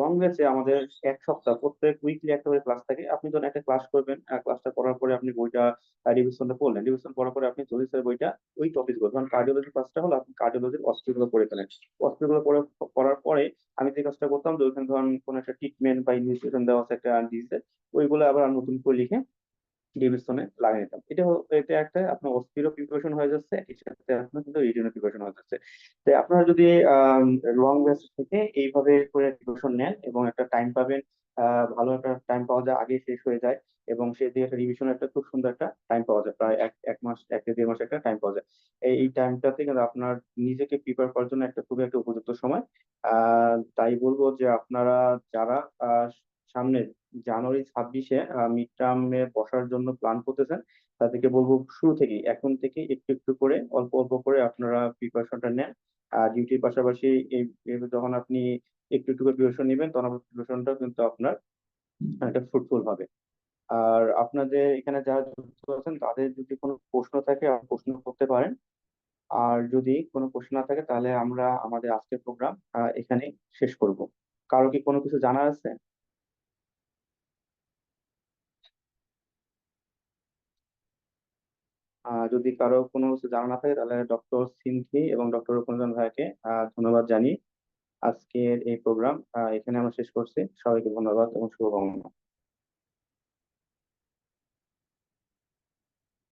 লং ব্যাচে আমাদের এক সপ্তাহ প্রত্যেক উইকলি একটা করে ক্লাস থাকে, আপনি যখন একটা ক্লাস করবেন, ক্লাসটা করার পরে আপনি বইটা রিভিশনটা পড়লেন, রিভিশন পড়ার পরে আপনি জলিসের বইটা ওই টপিক গুলো, ধরুন কার্ডিওলজি ক্লাসটা হলো, আপনি কার্ডিওলজির অস্ত্রগুলো পড়ে ফেলেন। অস্ত্রগুলো পড়ার পরে আমি যে কাজটা করতাম, যে ওইখানে ধরুন কোনো একটা ট্রিটমেন্ট বা ইনভেস্টিগেশন দেওয়া আছে একটা ডিজিজের, ওইগুলো আবার আমি নতুন করে লিখে ডিভিশনে লাগিয়ে নিতাম। এটা একটা আপনার অস্থিরও প্রিপারেশন হয়ে যাচ্ছে, একই সাথে আপনার কিন্তু রিটেনও প্রিপারেশন হয়ে যাচ্ছে। তাই আপনারা যদি লং ব্যাচ থেকে এইভাবে করে প্রিপারেশন নেন এবং একটা টাইম পাবেন, ভালো একটা টাইম পাওয়া যায়, আগে শেষ হয়ে যায় এবং সে দিয়ে একটা রিভিশন একটা খুব সুন্দর একটা টাইম পাওয়া যায়, প্রায় এক মাস, 1 থেকে 1.5 মাস একটা টাইম পাওয়া যায়। এই টাইমটাতে কিন্তু আপনার নিজেকে প্রিপেয়ার করার জন্য একটা খুবই একটা উপযুক্ত সময়। তাই বলবো যে আপনারা যারা সামনে জানুয়ারি 26-এ মিড টার্মে বসার জন্য প্ল্যান করতেছেন, তাদেরকে বলবো শুরু থেকেই, এখন থেকে একটু একটু করে, অল্প অল্প করে আপনারা প্রিপারেশনটা নেন। আর ডিউটির পাশাপাশি যখন আপনি একটু একটু করে প্রিপারেশন নেবেন, তখন আপনার প্রিপারেশনটা কিন্তু আপনার একটা ফ্রুটফুল হবে। আর আপনাদের এখানে যারা যুক্ত আছেন, তাদের যদি কোনো প্রশ্ন থাকে আপনি প্রশ্ন করতে পারেন। আর যদি কোনো প্রশ্ন না থাকে, তাহলে আমরা আমাদের আজকের প্রোগ্রাম এখানে শেষ করব। কারো কি কোনো কিছু জানার আছে? যদি কারো কোনো কিছু জানা না থাকে, তাহলে ডক্টর সিনথি এবং ডক্টর রূপরঞ্জন ভাইকে ধন্যবাদ জানিয়ে আজকের এই প্রোগ্রাম এখানে আমরা শেষ করছি। সবাইকে ধন্যবাদ এবং শুভকামনা।